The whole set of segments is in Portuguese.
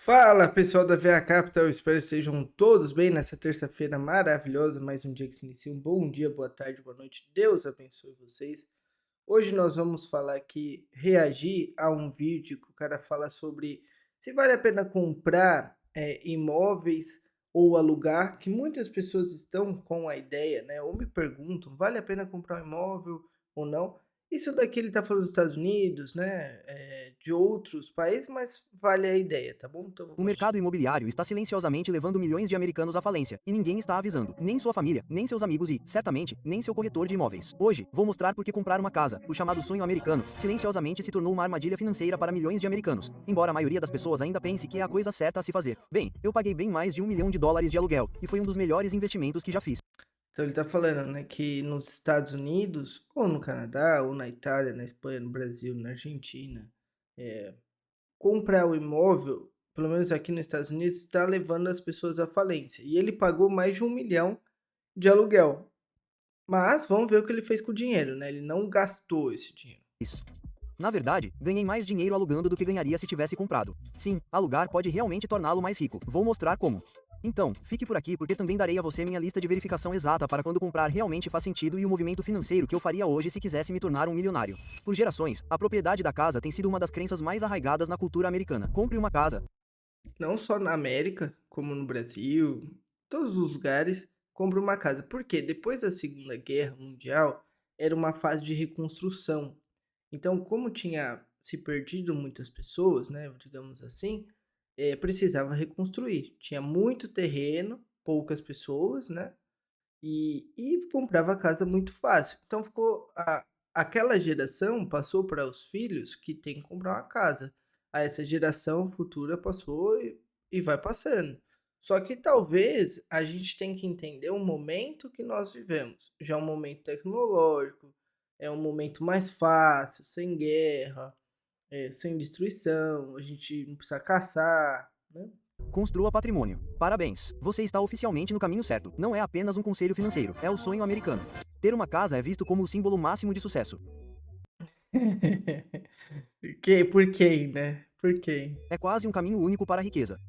Fala pessoal da VA Capital, espero que estejam todos bem nessa terça-feira maravilhosa, mais um dia que se inicia. Um bom dia, boa tarde, boa noite, Deus abençoe vocês. Hoje nós vamos falar aqui, reagir a um vídeo que o cara fala sobre se vale a pena comprar imóveis ou alugar, que muitas pessoas estão com a ideia, né? Ou me perguntam, vale a pena comprar um imóvel ou não? Isso daqui ele tá falando dos Estados Unidos, né? De outros países, mas vale a ideia, tá bom? Então O vamos mercado assistir. imobiliário está silenciosamente levando milhões de americanos à falência, e ninguém está avisando, nem sua família, nem seus amigos e, certamente, nem seu corretor de imóveis. Hoje, vou mostrar por que comprar uma casa, o chamado sonho americano, silenciosamente se tornou uma armadilha financeira para milhões de americanos, embora a maioria das pessoas ainda pense que é a coisa certa a se fazer. Bem, eu paguei bem mais de US$ 1 milhão de aluguel, e foi um dos melhores investimentos que já fiz. Então ele tá falando, né, que nos Estados Unidos, ou no Canadá, ou na Itália, na Espanha, no Brasil, na Argentina, eh, comprar o imóvel, pelo menos aqui nos Estados Unidos, está levando as pessoas à falência. E ele pagou mais de 1 milhão de aluguel. Mas vamos ver o que ele fez com o dinheiro, né? Ele não gastou esse dinheiro. Na verdade, ganhei mais dinheiro alugando do que ganharia se tivesse comprado. Sim, alugar pode realmente torná-lo mais rico. Vou mostrar como. Então, fique por aqui porque também darei a você minha lista de verificação exata para quando comprar realmente faz sentido e o movimento financeiro que eu faria hoje se quisesse me tornar um milionário. Por gerações, a propriedade da casa tem sido uma das crenças mais arraigadas na cultura americana. Compre uma casa. Não só na América, como no Brasil, todos os lugares, compra uma casa. Porque depois da Segunda Guerra Mundial, era uma fase de reconstrução. Então, como tinha se perdido muitas pessoas, né, digamos assim, precisava reconstruir. Tinha muito terreno, poucas pessoas, né, e comprava casa muito fácil. Então ficou aquela geração passou para os filhos que tem que comprar uma casa. Aí essa geração futura passou e vai passando. Só que talvez a gente tem que entender o momento que nós vivemos. Já é um momento tecnológico, é um momento mais fácil, sem guerra, sem destruição, a gente não precisa caçar, né. Construa patrimônio. Parabéns! Você está oficialmente no caminho certo. Não é apenas um conselho financeiro, é o sonho americano. Ter uma casa é visto como o símbolo máximo de sucesso. Por quem, né? Por quem? É quase um caminho único para a riqueza.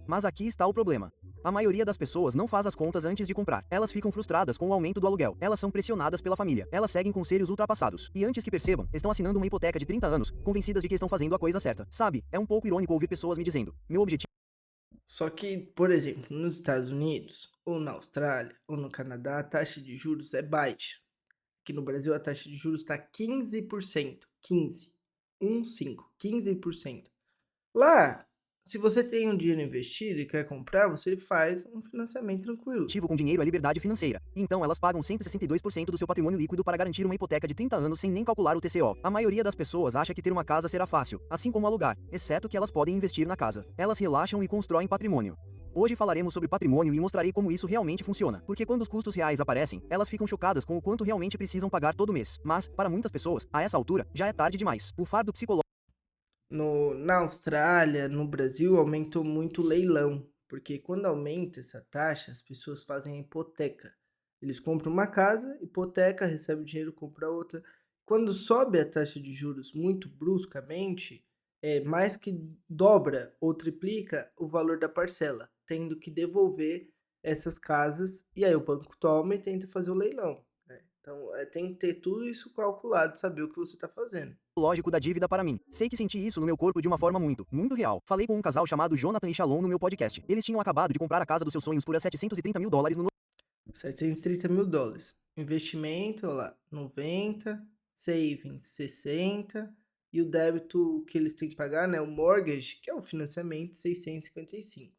Mas aqui está o problema. A maioria das pessoas não faz as contas antes de comprar. Elas ficam frustradas com o aumento do aluguel. Elas são pressionadas pela família. Elas seguem conselhos ultrapassados. E antes que percebam, estão assinando uma hipoteca de 30 anos, convencidas de que estão fazendo a coisa certa. Sabe, é um pouco irônico ouvir pessoas me dizendo: meu objetivo Só que, por exemplo, nos Estados Unidos, ou na Austrália, ou no Canadá, a taxa de juros é baixa. Aqui no Brasil, a taxa de juros está 15%. 15. 15, 15%. Lá, se você tem um dinheiro investido e quer comprar, você faz um financiamento tranquilo. com dinheiro é liberdade financeira. E então elas pagam 162% do seu patrimônio líquido para garantir uma hipoteca de 30 anos sem nem calcular o TCO. A maioria das pessoas acha que ter uma casa será fácil, assim como alugar, exceto que elas podem investir na casa. Elas relaxam e constroem patrimônio. Hoje falaremos sobre patrimônio e mostrarei como isso realmente funciona. Porque quando os custos reais aparecem, elas ficam chocadas com o quanto realmente precisam pagar todo mês. Mas, para muitas pessoas, a essa altura, já é tarde demais. O fardo psicológico Na Austrália, no Brasil, aumentou muito o leilão, porque quando aumenta essa taxa, as pessoas fazem a hipoteca. Eles compram uma casa, hipoteca, recebe o dinheiro, compra outra. Quando sobe a taxa de juros muito bruscamente, é mais que dobra ou triplica o valor da parcela, tendo que devolver essas casas, e aí o banco toma e tenta fazer o leilão, né. Então, tem que ter tudo isso calculado, saber o que você está fazendo. da dívida para mim. Sei que senti isso no meu corpo de uma forma muito real. Falei com um casal chamado Jonathan e Shalom no meu podcast. Eles tinham acabado de comprar a casa dos seus sonhos por US$ 730 mil no US$ 730 mil. Investimento, olha lá, 90, savings 60 e o débito que eles têm que pagar, né, o mortgage, que é o financiamento, 655.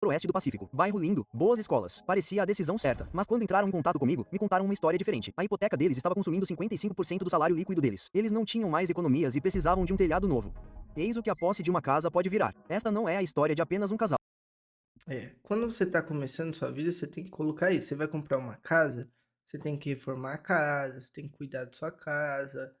Oeste do Pacífico. Bairro lindo, boas escolas. Parecia a decisão certa. Mas quando entraram em contato comigo, me contaram uma história diferente. A hipoteca deles estava consumindo 55% do salário líquido deles. Eles não tinham mais economias e precisavam de um telhado novo. Eis o que a posse de uma casa pode virar. Esta não é a história de apenas um casal. Quando você está começando sua vida, você tem que colocar isso. Você vai comprar uma casa, você tem que reformar a casa, você tem que cuidar da sua casa.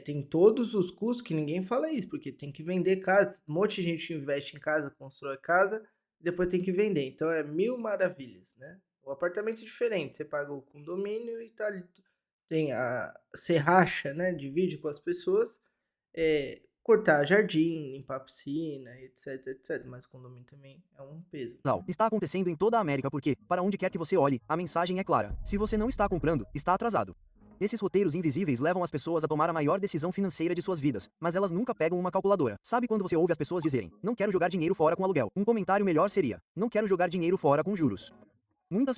Tem todos os custos que ninguém fala isso, porque tem que vender casa. Um monte de gente investe em casa, constrói casa, e depois tem que vender. Então é mil maravilhas, né? O apartamento é diferente, você paga o condomínio e tá ali. Você racha, né? Divide com as pessoas. cortar jardim, limpar a piscina, etc, etc. Mas condomínio também é um peso. Está acontecendo em toda a América porque, para onde quer que você olhe, a mensagem é clara. Se você não está comprando, está atrasado. Esses roteiros invisíveis levam as pessoas a tomar a maior decisão financeira de suas vidas, mas elas nunca pegam uma calculadora. Sabe quando você ouve as pessoas dizerem: "Não quero jogar dinheiro fora com aluguel"? Um comentário melhor seria: "Não quero jogar dinheiro fora com juros". Muitas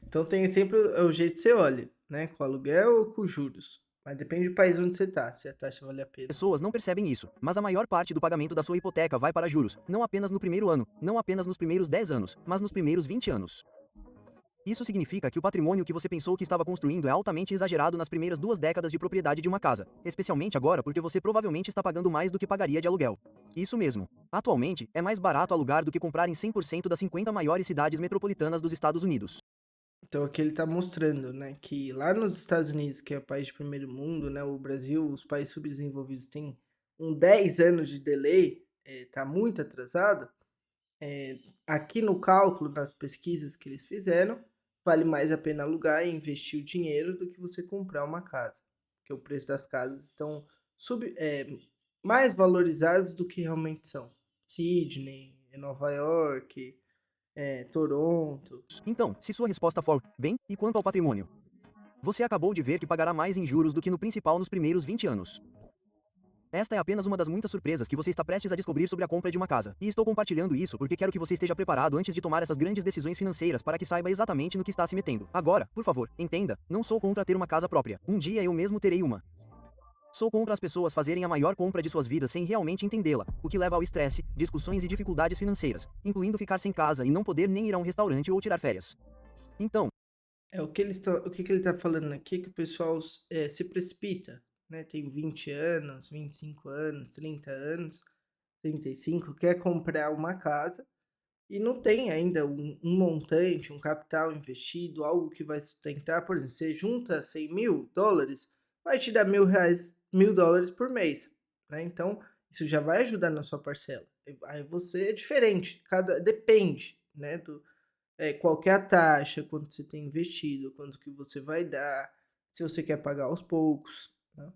Então tem sempre o jeito que você olha, né, com aluguel ou com juros. Mas depende do país onde você tá, se a taxa vale a pena. pessoas não percebem isso, mas a maior parte do pagamento da sua hipoteca vai para juros, não apenas no primeiro ano, não apenas nos primeiros 10 anos, mas nos primeiros 20 anos. Isso significa que o patrimônio que você pensou que estava construindo é altamente exagerado nas primeiras 2 décadas de propriedade de uma casa, especialmente agora porque você provavelmente está pagando mais do que pagaria de aluguel. Isso mesmo. Atualmente, é mais barato alugar do que comprar em 100% das 50 maiores cidades metropolitanas dos Estados Unidos. Então aqui ele está mostrando, né, que lá nos Estados Unidos, que é o país de primeiro mundo, né, o Brasil, os países subdesenvolvidos têm 10 anos de delay, tá muito atrasado. Eh, Aqui no cálculo das pesquisas que eles fizeram, vale mais a pena alugar e investir o dinheiro do que você comprar uma casa, porque o preço das casas estão mais valorizados do que realmente são. Sydney, Nova York, Toronto. Então, se sua resposta for, bem, e quanto ao patrimônio? Você acabou de ver que pagará mais em juros do que no principal nos primeiros 20 anos. Esta é apenas uma das muitas surpresas que você está prestes a descobrir sobre a compra de uma casa. E estou compartilhando isso porque quero que você esteja preparado antes de tomar essas grandes decisões financeiras para que saiba exatamente no que está se metendo. Agora, por favor, entenda, não sou contra ter uma casa própria. Um dia eu mesmo terei uma. Sou contra as pessoas fazerem a maior compra de suas vidas sem realmente entendê-la, o que leva ao estresse, discussões e dificuldades financeiras, incluindo ficar sem casa e não poder nem ir a um restaurante ou tirar férias. Então, O que que ele está falando aqui, que o pessoal se precipita, né, tem 20 anos, 25 anos, 30 anos, 35, quer comprar uma casa e não tem ainda um montante, um capital investido, algo que vai sustentar. Por exemplo, você junta $100.000, vai te dar R$ 1.000, $1.000 por mês, né, então isso já vai ajudar na sua parcela. Aí você é diferente, depende, né, qual que é a taxa, quanto você tem investido, quanto que você vai dar, se você quer pagar aos poucos, né.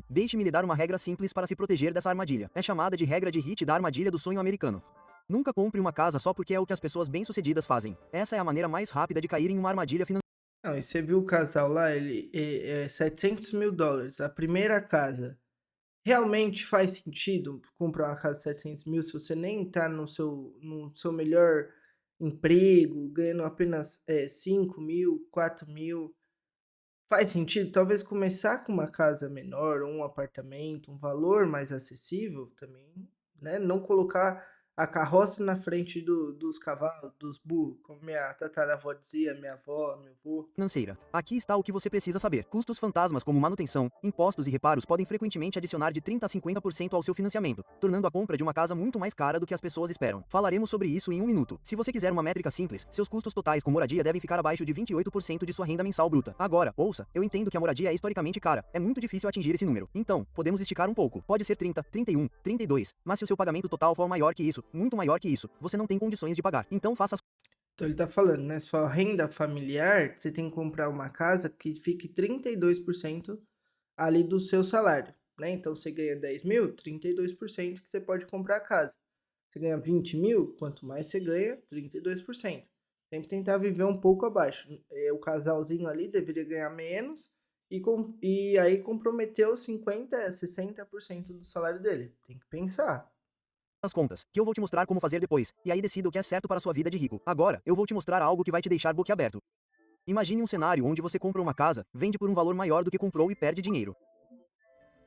deixe-me lhe dar uma regra simples para se proteger dessa armadilha. É chamada de regra de Hit da armadilha do sonho americano. Nunca compre uma casa só porque é o que as pessoas bem-sucedidas fazem. Essa é a maneira mais rápida de cair em uma armadilha financeira. Não, e você viu o casal lá, ele $700.000, a primeira casa. Realmente faz sentido comprar uma casa de 700.000 se você nem tá no seu melhor emprego, ganhando apenas, 5.000, 4.000? Faz sentido? Talvez começar com uma casa menor ou um apartamento, um valor mais acessível também, né, não colocar a carroça na frente dos cavalos, dos burros, como minha tataravó dizia, minha avó, meu avô. Financeira. Aqui está o que você precisa saber. Custos fantasmas como manutenção, impostos e reparos podem frequentemente adicionar de 30 a 50% ao seu financiamento, tornando a compra de uma casa muito mais cara do que as pessoas esperam. Falaremos sobre isso em um minuto. Se você quiser uma métrica simples, seus custos totais com moradia devem ficar abaixo de 28% de sua renda mensal bruta. Agora, ouça, eu entendo que a moradia é historicamente cara. É muito difícil atingir esse número. Então, podemos esticar um pouco. Pode ser 30, 31, 32, mas se o seu pagamento total for maior que isso, muito maior que isso, você não tem condições de pagar. Então faça as Então ele tá falando, né, sua renda familiar, você tem que comprar uma casa que fique 32% ali do seu salário, né, então você ganha 10.000, 32% que você pode comprar a casa. Você ganha 20.000, quanto mais você ganha, 32%. Sempre tentar viver um pouco abaixo. O casalzinho ali deveria ganhar menos e aí comprometeu 50, 60% do salário dele. Tem que pensar. contas, que eu vou te mostrar como fazer depois, e aí decida o que é certo para sua vida de rico. Agora, eu vou te mostrar algo que vai te deixar boquiaberto. Imagine um cenário onde você compra uma casa, vende por um valor maior do que comprou e perde dinheiro.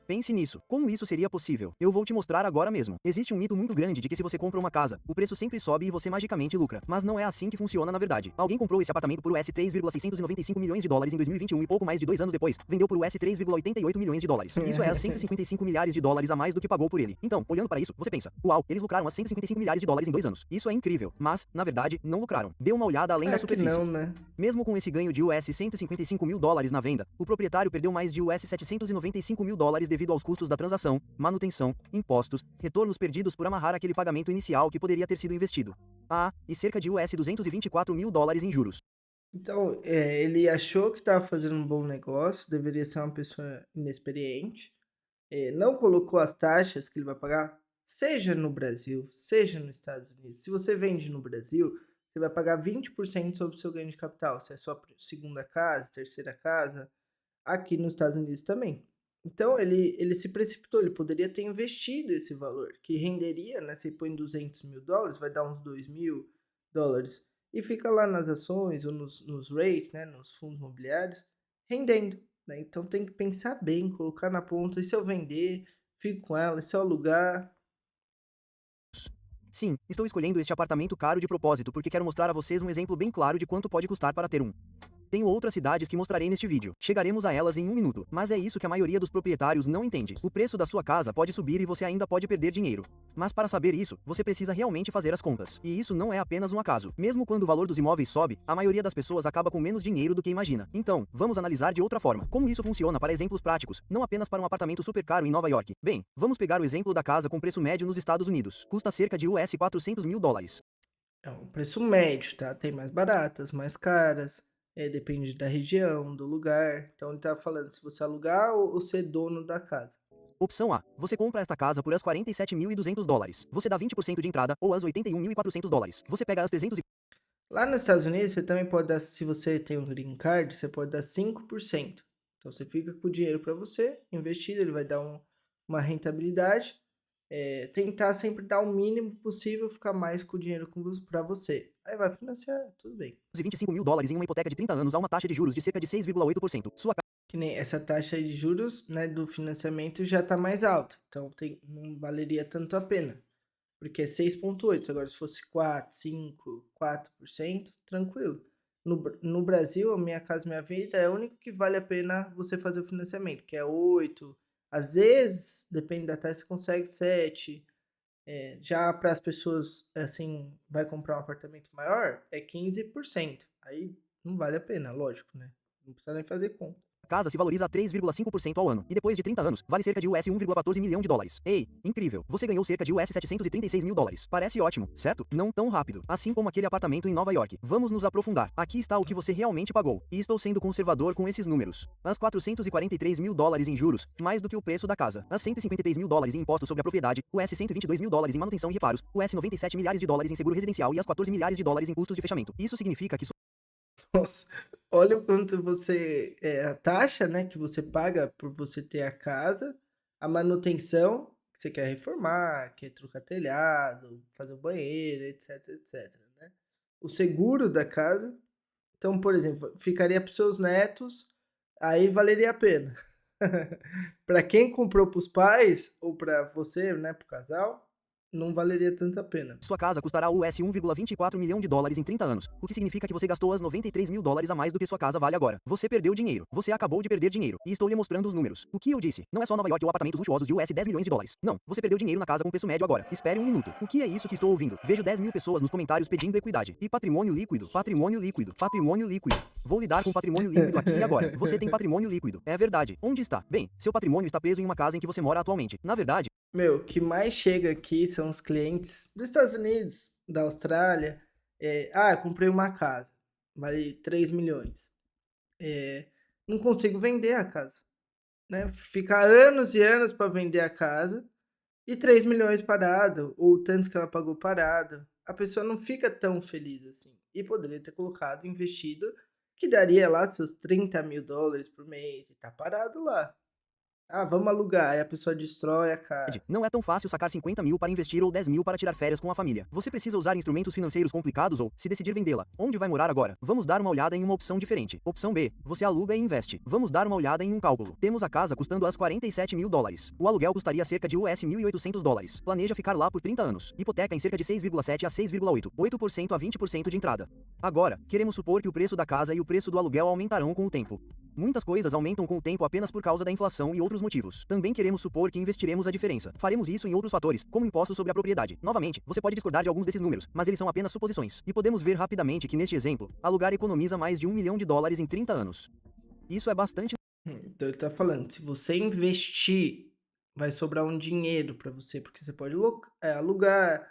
Pense nisso. Como isso seria possível? Eu vou te mostrar agora mesmo. Existe um mito muito grande de que se você compra uma casa, o preço sempre sobe e você magicamente lucra. Mas não é assim que funciona na verdade. Alguém comprou esse apartamento por US 3,695 milhões de dólares em 2021 e pouco mais de 2 anos depois, vendeu por US 3,88 milhões de dólares. Isso é 155 milhares de dólares a mais do que pagou por ele. Então, olhando para isso, você pensa, uau, eles lucraram 155 milhares de dólares em 2 anos. Isso é incrível. Mas, na verdade, não lucraram. Dê uma olhada além da É que superfície. não, né? Mesmo com esse ganho de US 155 mil dólares na venda, o proprietário perdeu mais de US 795 mil dólares devido aos custos da transação, manutenção, impostos, retornos perdidos por amarrar aquele pagamento inicial que poderia ter sido investido. E cerca de US 224 mil dólares em juros. Então, ele achou que estava fazendo um bom negócio, deveria ser uma pessoa inexperiente, não colocou as taxas que ele vai pagar, seja no Brasil, seja nos Estados Unidos. Se você vende no Brasil, você vai pagar 20% sobre o seu ganho de capital, se é sua segunda casa, terceira casa, aqui nos Estados Unidos também. Então ele se precipitou, ele poderia ter investido esse valor, que renderia, né, você põe US$ 200.000, vai dar uns US$ 2.000, e fica lá nas ações ou nos REITs, né, nos fundos imobiliários, rendendo, né. Então tem que pensar bem, colocar na ponta, e se eu vender, fico com ela, e se eu alugar. Sim, estou escolhendo este apartamento caro de propósito porque quero mostrar a vocês um exemplo bem claro de quanto pode custar para ter um. Tenho outras cidades que mostrarei neste vídeo. Chegaremos a elas em um minuto, mas é isso que a maioria dos proprietários não entende. O preço da sua casa pode subir e você ainda pode perder dinheiro. Mas para saber isso, você precisa realmente fazer as contas. E isso não é apenas um acaso. Mesmo quando o valor dos imóveis sobe, a maioria das pessoas acaba com menos dinheiro do que imagina. Então, vamos analisar de outra forma. Como isso funciona para exemplos práticos, não apenas para um apartamento super caro em Nova York. Bem, vamos pegar o exemplo da casa com preço médio nos Estados Unidos. Custa cerca de US$ 400.000. É um preço médio, tá? Tem mais baratas, mais caras, depende da região, do lugar. Então ele tá falando se você alugar ou ser dono da casa. Opção A. Você compra esta casa por as US$ 47.200. Você dá 20% de entrada ou as US$ 81.400. Você pega as 300 e... Lá nos Estados Unidos, você também pode dar, se você tem um green card, você pode dar 5%. Então você fica com o dinheiro para você, investido, ele vai dar uma rentabilidade. Tentar sempre dar o mínimo possível, ficar mais com o dinheiro para você. Aí vai financiar, tudo bem. US$ 25.000 em uma hipoteca de 30 anos a uma taxa de juros de cerca de 6,8%. Sua Que nem essa taxa de juros, né, do financiamento já está mais alta. Então não valeria tanto a pena. Porque é 6,8. Agora, se fosse 4, 5, 4%, tranquilo. No Brasil, a Minha Casa Minha Vida é o único que vale a pena você fazer o financiamento, que é 8. Às vezes, depende da taxa, você consegue 7. Já para as pessoas, assim, vai comprar um apartamento maior, é 15%. Aí não vale a pena, lógico, né? Não precisa nem fazer conta. casa se valoriza a 3,5% ao ano, e depois de 30 anos, vale cerca de US$ 1,14 milhão de dólares. Ei, incrível, você ganhou cerca de US$ 736.000. Parece ótimo, certo? Não tão rápido, assim como aquele apartamento em Nova York. Vamos nos aprofundar. Aqui está o que você realmente pagou, e estou sendo conservador com esses números. As US$ 443.000 em juros, mais do que o preço da casa. As US$ 153.000 em imposto sobre a propriedade, US$ 122.000 em manutenção e reparos, US$ 97 milhares em seguro residencial e as US$ 14 milhares em custos de fechamento. Isso significa que Nossa, olha o quanto você, a taxa, né, que você paga por você ter a casa, a manutenção, que você quer reformar, quer trocar telhado, fazer o banheiro, etc, etc, né. O seguro da casa, então, por exemplo, ficaria para os seus netos, aí valeria a pena. Para quem comprou para os pais ou para você, né, para o casal, não valeria tanto a pena. sua casa custará US$ 1,24 milhão em 30 anos, o que significa que você gastou as US$ 93.000 a mais do que sua casa vale agora. Você perdeu dinheiro. Você acabou de perder dinheiro. E estou lhe mostrando os números. O que eu disse? Não é só Nova York ou apartamentos luxuosos de US$ 10 milhões. Não, você perdeu dinheiro na casa com preço médio agora. Espere um minuto. O que é isso que estou ouvindo? Vejo 10.000 pessoas nos comentários pedindo equidade. E patrimônio líquido, patrimônio líquido, patrimônio líquido. Vou lidar com patrimônio líquido aqui e agora. Você tem patrimônio líquido. É verdade. Onde está? Bem, seu patrimônio está preso em uma casa em que você mora atualmente. Na verdade, Meu, o que mais chega aqui são os clientes dos Estados Unidos, da Austrália. Comprei uma casa, vale 3 milhões. Não consigo vender a casa, né? Ficar anos e anos para vender a casa e 3 milhões parado, ou o tanto que ela pagou parado. A pessoa não fica tão feliz assim. E poderia ter colocado, investido, que daria lá seus US$ 30.000 por mês e tá parado lá. Ah, vamos alugar. Aí a pessoa destrói a casa. não é tão fácil sacar 50 mil para investir ou 10 mil para tirar férias com a família. Você precisa usar instrumentos financeiros complicados ou, se decidir vendê-la, onde vai morar agora? Vamos dar uma olhada em uma opção diferente. Opção B, você aluga e investe. Vamos dar uma olhada em um cálculo. Temos a casa custando as US$ 47.000. O aluguel custaria cerca de US$ 1.800. Planeja ficar lá por 30 anos. Hipoteca em cerca de 6,7 a 6,8, 8% a 20% de entrada. Agora, queremos supor que o preço da casa e o preço do aluguel aumentarão com o tempo. Muitas coisas aumentam com o tempo apenas por causa da inflação e outros motivos. Também queremos supor que investiremos a diferença. Faremos isso em outros fatores, como impostos sobre a propriedade. Novamente, você pode discordar de alguns desses números, mas eles são apenas suposições. E podemos ver rapidamente que neste exemplo, alugar economiza mais de US$ 1 milhão em 30 anos. Isso é bastante. Então ele tá falando, se você investir, vai sobrar um dinheiro para você, porque você pode alugar,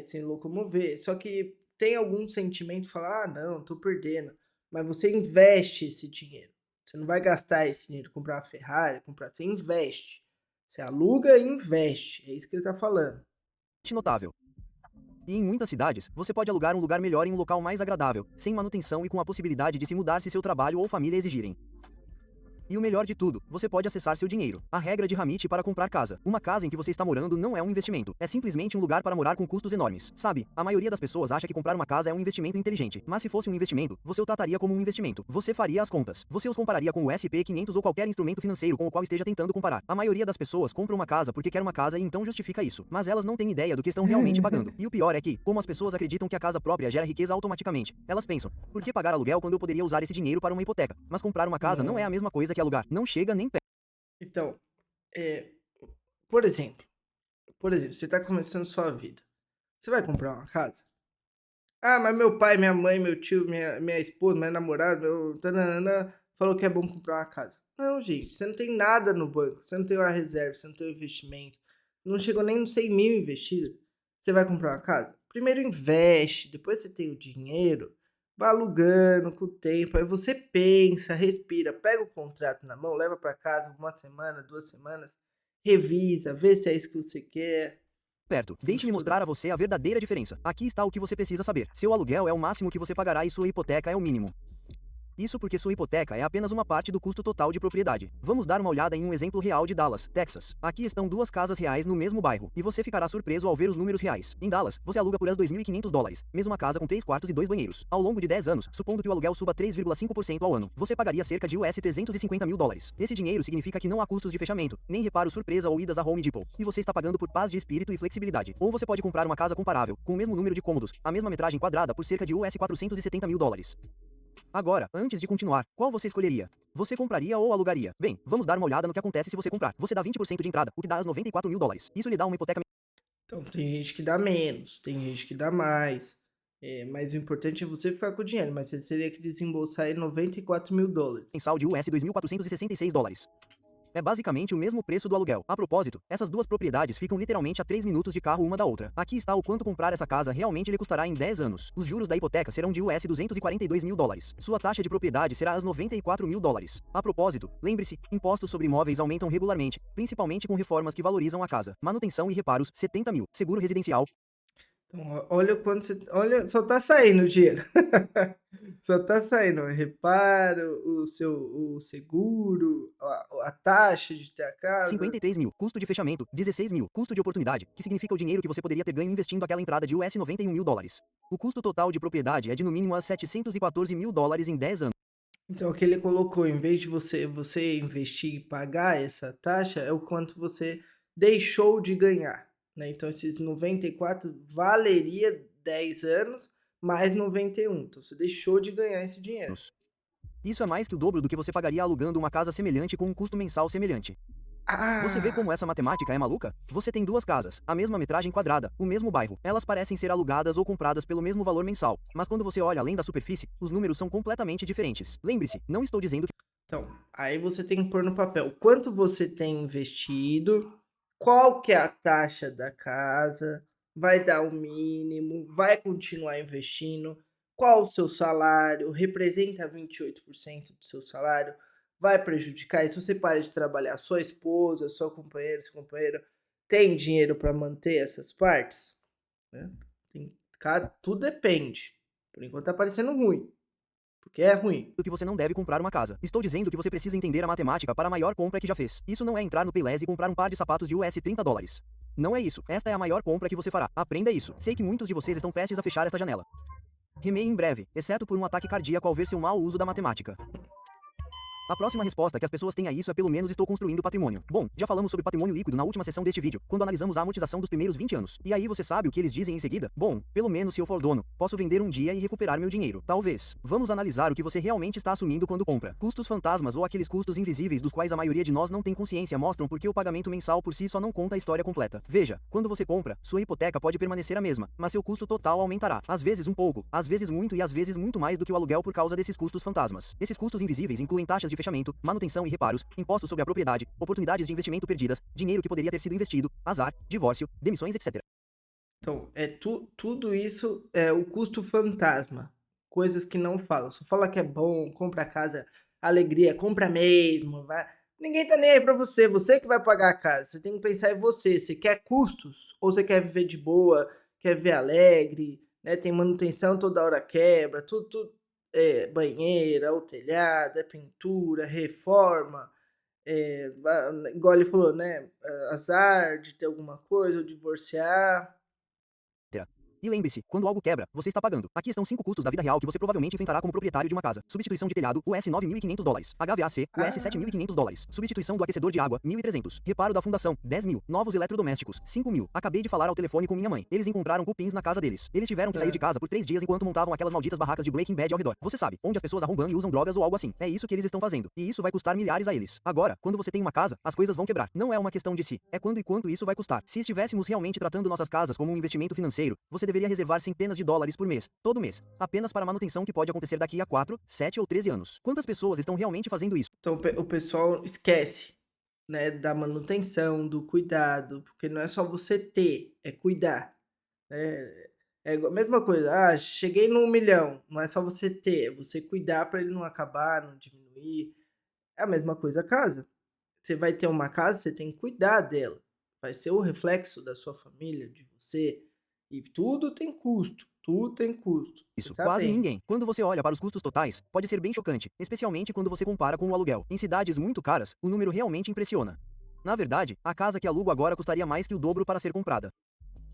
se locomover. Só que tem algum sentimento, falar, ah, não, tô perdendo. Mas você investe esse dinheiro. Você não vai gastar esse dinheiro, comprar uma Ferrari, comprar, você investe. Você aluga e investe, é isso que ele tá falando. Notável. E em muitas cidades, você pode alugar um lugar melhor em um local mais agradável, sem manutenção e com a possibilidade de se mudar se seu trabalho ou família exigirem. E o melhor de tudo, você pode acessar seu dinheiro. A regra de Hamid para comprar casa. Uma casa em que você está morando não é um investimento. É simplesmente um lugar para morar com custos enormes. Sabe, a maioria das pessoas acha que comprar uma casa é um investimento inteligente. Mas se fosse um investimento, você o trataria como um investimento. Você faria as contas. Você os compararia com o SP500 ou qualquer instrumento financeiro com o qual esteja tentando comparar. A maioria das pessoas compra uma casa porque quer uma casa e então justifica isso. Mas elas não têm ideia do que estão realmente pagando. E o pior é que, como as pessoas acreditam que a casa própria gera riqueza automaticamente, elas pensam, por que pagar aluguel quando eu poderia usar esse dinheiro para uma hipoteca? Mas comprar uma casa não é a Não. mesma coisa que alugar. Não chega nem perto. Então, é, por exemplo, você está começando sua vida. Você vai comprar uma casa? Ah, mas meu pai, minha mãe, meu tio, minha esposa, minha namorada, meu tananana, falou que é bom comprar uma casa. Não, gente, você não tem nada no banco, você não tem uma reserva, você não tem um investimento, não chegou nem nos 100 mil investido. Você vai comprar uma casa? Primeiro investe, depois você tem o dinheiro, vai alugando com o tempo, aí você pensa, respira, pega o contrato na mão, leva para casa uma semana, 2 semanas, revisa, vê se é isso que você quer. Deixe-me Estuda. mostrar a você a verdadeira diferença. Aqui está o que você precisa saber. Seu aluguel é o máximo que você pagará e sua hipoteca é o mínimo. Isso porque sua hipoteca é apenas uma parte do custo total de propriedade. Vamos dar uma olhada em um exemplo real de Dallas, Texas. Aqui estão duas casas reais no mesmo bairro, e você ficará surpreso ao ver os números reais. Em Dallas, você aluga por $2.500, mesmo uma casa com 3 quartos e 2 banheiros. Ao longo de 10 anos, supondo que o aluguel suba 3,5% ao ano, você pagaria cerca de $350 mil. Esse dinheiro significa que não há custos de fechamento, nem reparo surpresa ou idas a Home Depot, e você está pagando por paz de espírito e flexibilidade. Ou você pode comprar uma casa comparável, com o mesmo número de cômodos, a mesma metragem quadrada por cerca de $470 mil. Agora, antes de continuar, qual você escolheria? Você compraria ou alugaria? Bem, vamos dar uma olhada no que acontece se você comprar. Você dá 20% de entrada, o que dá as $94 mil. Isso lhe dá uma hipoteca Então, tem gente que dá menos, tem gente que dá mais. Mas o importante é você ficar com o dinheiro, mas você teria que desembolsar aí $94 mil. mensal de $2.466. É basicamente o mesmo preço do aluguel. A propósito, essas duas propriedades ficam literalmente a 3 minutos de carro uma da outra. Aqui está o quanto comprar essa casa realmente lhe custará em 10 anos. Os juros da hipoteca serão de $242 mil. Sua taxa de propriedade será as $94 mil. A propósito, lembre-se, impostos sobre imóveis aumentam regularmente, principalmente com reformas que valorizam a casa. Manutenção e reparos, 70 mil. Seguro residencial, Então, olha o quanto você. Olha, só tá saindo o dinheiro. Só tá saindo o reparo, o seguro, a taxa de ter a casa. 53 mil. Custo de fechamento, 16 mil. Custo de oportunidade, que significa o dinheiro que você poderia ter ganho investindo aquela entrada de $91 mil. O custo total de propriedade é de no mínimo a $714 mil em 10 anos. Então, o que ele colocou, em vez de você investir e pagar essa taxa, é o quanto você deixou de ganhar, né. Então esses 94 valeria 10 anos, mais 91, então você deixou de ganhar esse dinheiro. Isso é mais que o dobro do que você pagaria alugando uma casa semelhante com um custo mensal semelhante. Você vê Ah, como essa matemática é maluca? Você tem duas casas, a mesma metragem quadrada, o mesmo bairro. Elas parecem ser alugadas ou compradas pelo mesmo valor mensal, mas quando você olha além da superfície, os números são completamente diferentes. Lembre-se, não estou dizendo que então, aí você tem que pôr no papel quanto você tem investido, qual que é a taxa da casa, vai dar o mínimo, vai continuar investindo, qual o seu salário, representa 28% do seu salário, vai prejudicar. E se você para de trabalhar, sua esposa, sua companheira, seu companheiro tem dinheiro para manter essas partes? Né? Tudo depende. Por enquanto tá parecendo ruim, porque é ruim. você não deve comprar uma casa. Estou dizendo que você precisa entender a matemática para a maior compra que já fez. Isso não é entrar no Payless e comprar um par de sapatos de $30. Não é isso. Esta é a maior compra que você fará. Aprenda isso. Sei que muitos de vocês estão prestes a fechar esta janela. Remei em breve, exceto por um ataque cardíaco ao ver seu mau uso da matemática. A próxima resposta que as pessoas têm a isso é pelo menos estou construindo patrimônio. Bom, já falamos sobre patrimônio líquido na última sessão deste vídeo, quando analisamos a amortização dos primeiros 20 anos. E aí você sabe o que eles dizem em seguida? Bom, pelo menos se eu for dono, posso vender um dia e recuperar meu dinheiro. Talvez. Vamos analisar o que você realmente está assumindo quando compra. Custos fantasmas ou aqueles custos invisíveis dos quais a maioria de nós não tem consciência mostram porque o pagamento mensal por si só não conta a história completa. Veja, quando você compra, sua hipoteca pode permanecer a mesma, mas seu custo total aumentará. Às vezes um pouco, às vezes muito e às vezes muito mais do que o aluguel por causa desses custos fantasmas. Esses custos invisíveis incluem taxas de fechamento, manutenção e reparos, impostos sobre a propriedade, oportunidades de investimento perdidas, dinheiro que poderia ter sido investido, azar, divórcio, demissões, etc. Então, tudo isso é o custo fantasma, coisas que não falam, só fala que é bom, compra a casa, alegria, compra mesmo, vai. Ninguém tá nem aí pra você que vai pagar a casa, você tem que pensar em você, você quer custos ou você quer viver de boa, quer viver alegre, né, tem manutenção toda hora quebra, tudo banheira, o telhado, é pintura, reforma, igual ele falou, né, azar de ter alguma coisa ou divorciar. E lembre-se, quando algo quebra, você está pagando. Aqui estão 5 custos da vida real que você provavelmente enfrentará como proprietário de uma casa. Substituição de telhado, US $9.500. HVAC, US Ah, $7.500. Substituição do aquecedor de água, 1.300. Reparo da fundação, 10.000. Novos eletrodomésticos, 5.000. Acabei de falar ao telefone com minha mãe. Eles encontraram cupins na casa deles. Eles tiveram que sair de tá. casa por 3 dias enquanto montavam aquelas malditas barracas de Breaking Bad ao redor. Você sabe, onde as pessoas arrombam e usam drogas ou algo assim. É isso que eles estão fazendo. E isso vai custar milhares a eles. Agora, quando você tem uma casa, as coisas vão quebrar. Não é uma questão de se, é quando e quanto isso vai custar. Se estivéssemos realmente tratando nossas casas como um investimento financeiro, você deveria reservar centenas de dólares por mês, todo mês, apenas para manutenção que pode acontecer daqui a 4, 7 ou 13 anos. Quantas pessoas estão realmente fazendo isso? Então o pessoal esquece, né, da manutenção, do cuidado, porque não é só você ter, é cuidar, né. É igual a mesma coisa, cheguei no 1.000.000, não é só você ter, é você cuidar para ele não acabar, não diminuir. É a mesma coisa a casa. Você vai ter uma casa, você tem que cuidar dela. Vai ser o reflexo da sua família, de você, e tudo tem custo, tudo tem custo. Você Isso, tá quase bem. ninguém. Quando você olha para os custos totais, pode ser bem chocante, especialmente quando você compara com o aluguel. Em cidades muito caras, o número realmente impressiona. Na verdade, a casa que alugo agora custaria mais que o dobro para ser comprada.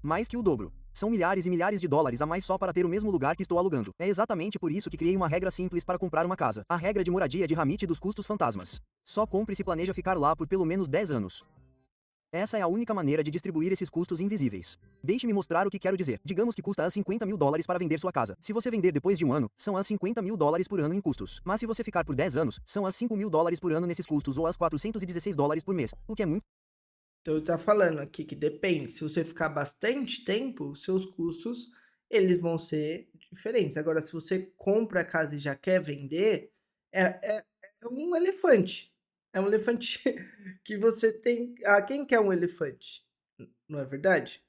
Mais que o dobro. São milhares e milhares de dólares a mais só para ter o mesmo lugar que estou alugando. É exatamente por isso que criei uma regra simples para comprar uma casa. A regra de moradia de Hamid dos custos fantasmas. Só compre se planeja ficar lá por pelo menos 10 anos. Essa é a única maneira de distribuir esses custos invisíveis. Deixe-me mostrar o que quero dizer. Digamos que custa a $50.000 para vender sua casa. Se você vender depois de um ano, são as $50.000 por ano em custos. Mas se você ficar por 10 anos, são as $5.000 por ano nesses custos ou as $416 por mês, o que é muito. Então ele tá falando aqui que depende, se você ficar bastante tempo, os seus custos, eles vão ser diferentes. Agora se você compra a casa e já quer vender, é um elefante. É um elefante que você tem quem quer um elefante? Não é verdade?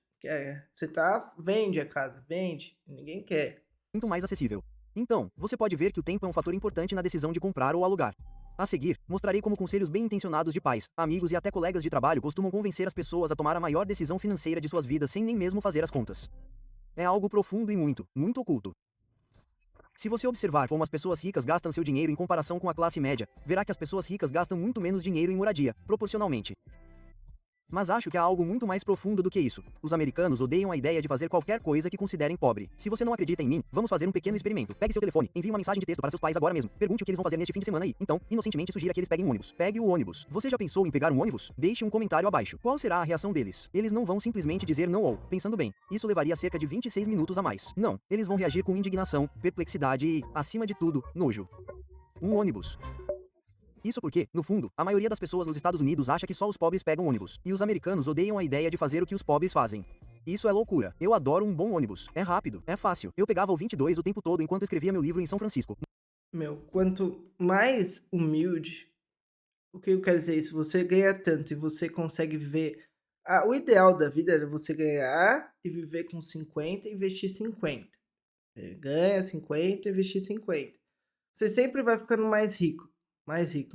Você vende a casa, vende, ninguém quer. Muito mais acessível. Então, você pode ver que o tempo é um fator importante na decisão de comprar ou alugar. A seguir, mostrarei como conselhos bem intencionados de pais, amigos e até colegas de trabalho costumam convencer as pessoas a tomar a maior decisão financeira de suas vidas sem nem mesmo fazer as contas. É algo profundo e muito, muito oculto. Se você observar como as pessoas ricas gastam seu dinheiro em comparação com a classe média, verá que as pessoas ricas gastam muito menos dinheiro em moradia, proporcionalmente. Mas acho que há algo muito mais profundo do que isso. Os americanos odeiam a ideia de fazer qualquer coisa que considerem pobre. Se você não acredita em mim, vamos fazer um pequeno experimento. Pegue seu telefone, envie uma mensagem de texto para seus pais agora mesmo. Pergunte o que eles vão fazer neste fim de semana aí. Então, inocentemente sugira que eles peguem um ônibus. Pegue o ônibus. Você já pensou em pegar um ônibus? Deixe um comentário abaixo. Qual será a reação deles? Eles não vão simplesmente dizer não ou, pensando bem, isso levaria cerca de 26 minutos a mais. Não, eles vão reagir com indignação, perplexidade e, acima de tudo, nojo. Um ônibus. Isso porque, no fundo, a maioria das pessoas nos Estados Unidos acha que só os pobres pegam ônibus, e os americanos odeiam a ideia de fazer o que os pobres fazem. Isso é loucura. Eu adoro um bom ônibus. É rápido, é fácil. Eu pegava o 22 o tempo todo enquanto escrevia meu livro em São Francisco. Meu, quanto mais humilde, o que eu quero dizer é isso, você ganha tanto e você consegue viver o ideal da vida era você ganhar e viver com 50 e investir 50. Ganha 50 e investir 50. Você sempre vai ficando mais rico,